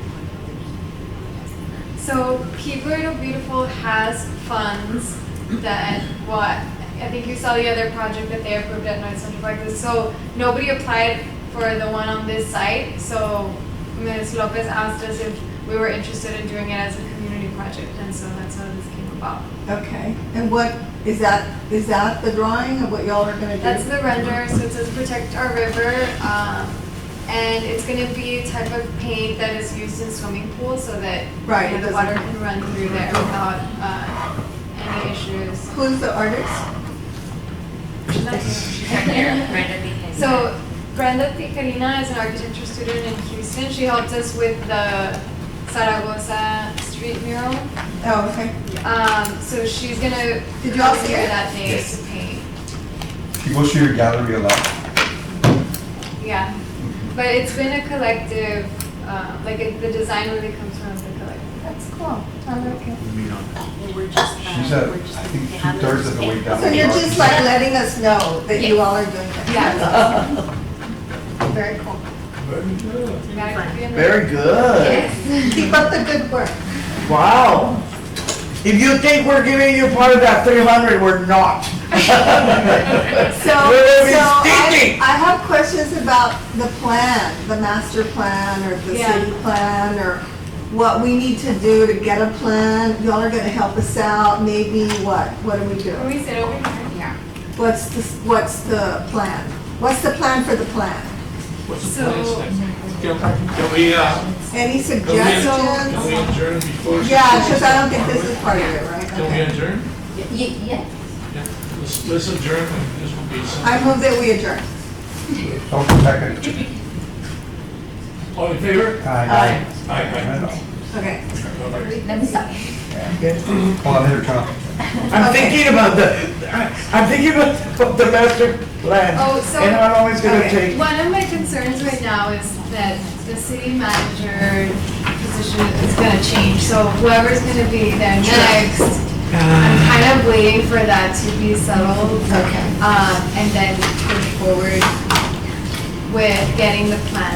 So Keep Laredo Beautiful has funds that, I think you saw the other project that they approved at North Central Park. So nobody applied for the one on this site, so Ms. Lopez asked us if we were interested in doing it as a community project, and so that's how this came about. Okay, and what, is that the drawing of what y'all are gonna do? That's the render, so it says Protect Our River, and it's gonna be a type of paint that is used in swimming pools so that Right, it the doesn't- water can run through there without any issues. Who's the artist? She's not here, Brenda Beacon. So Brenda Tijerina is an architecture student in Houston. She helped us with the Zaragoza street mural. Oh, okay. So she's gonna Did you all come see here it? that day Yes. to paint. She goes to your gallery a lot. Yeah, but it's been a collective, the design really comes from the collective. That's cool. I like it. We're just. She's I think 2/3 of the way down. So you're just like letting us know that you all are doing it? Yeah. Very cool. Very good. You gotta keep it in there. Very good. Keep up the good work. Wow. If you think we're giving you part of that 300, we're not. So stinky. I have questions about the plan, the master plan or the Yeah. city plan or what we need to do to get a plan. Y'all are gonna help us out, maybe what? What do we do? Can we sit over here? Yeah. What's the plan? What's the plan for the plan? What's the So- plan next? Can we, Any can suggestions? we adjourn before? Yeah, because I don't think this is part of it, right? Can we Okay. adjourn? Yeah. Yeah. Let's adjourn and this will be I something. move that we adjourn. Okay, second. All in favor? Aye. Aye. Okay. Bye-bye. Let me stop. Hold on, let her turn off. I'm thinking about the master plan. Oh, so- And how long it's gonna Okay. take. One of my concerns right now is that the city manager position is gonna change, so whoever's gonna be there next, I'm kind of waiting for that to be settled. Okay. And then push forward with getting the plan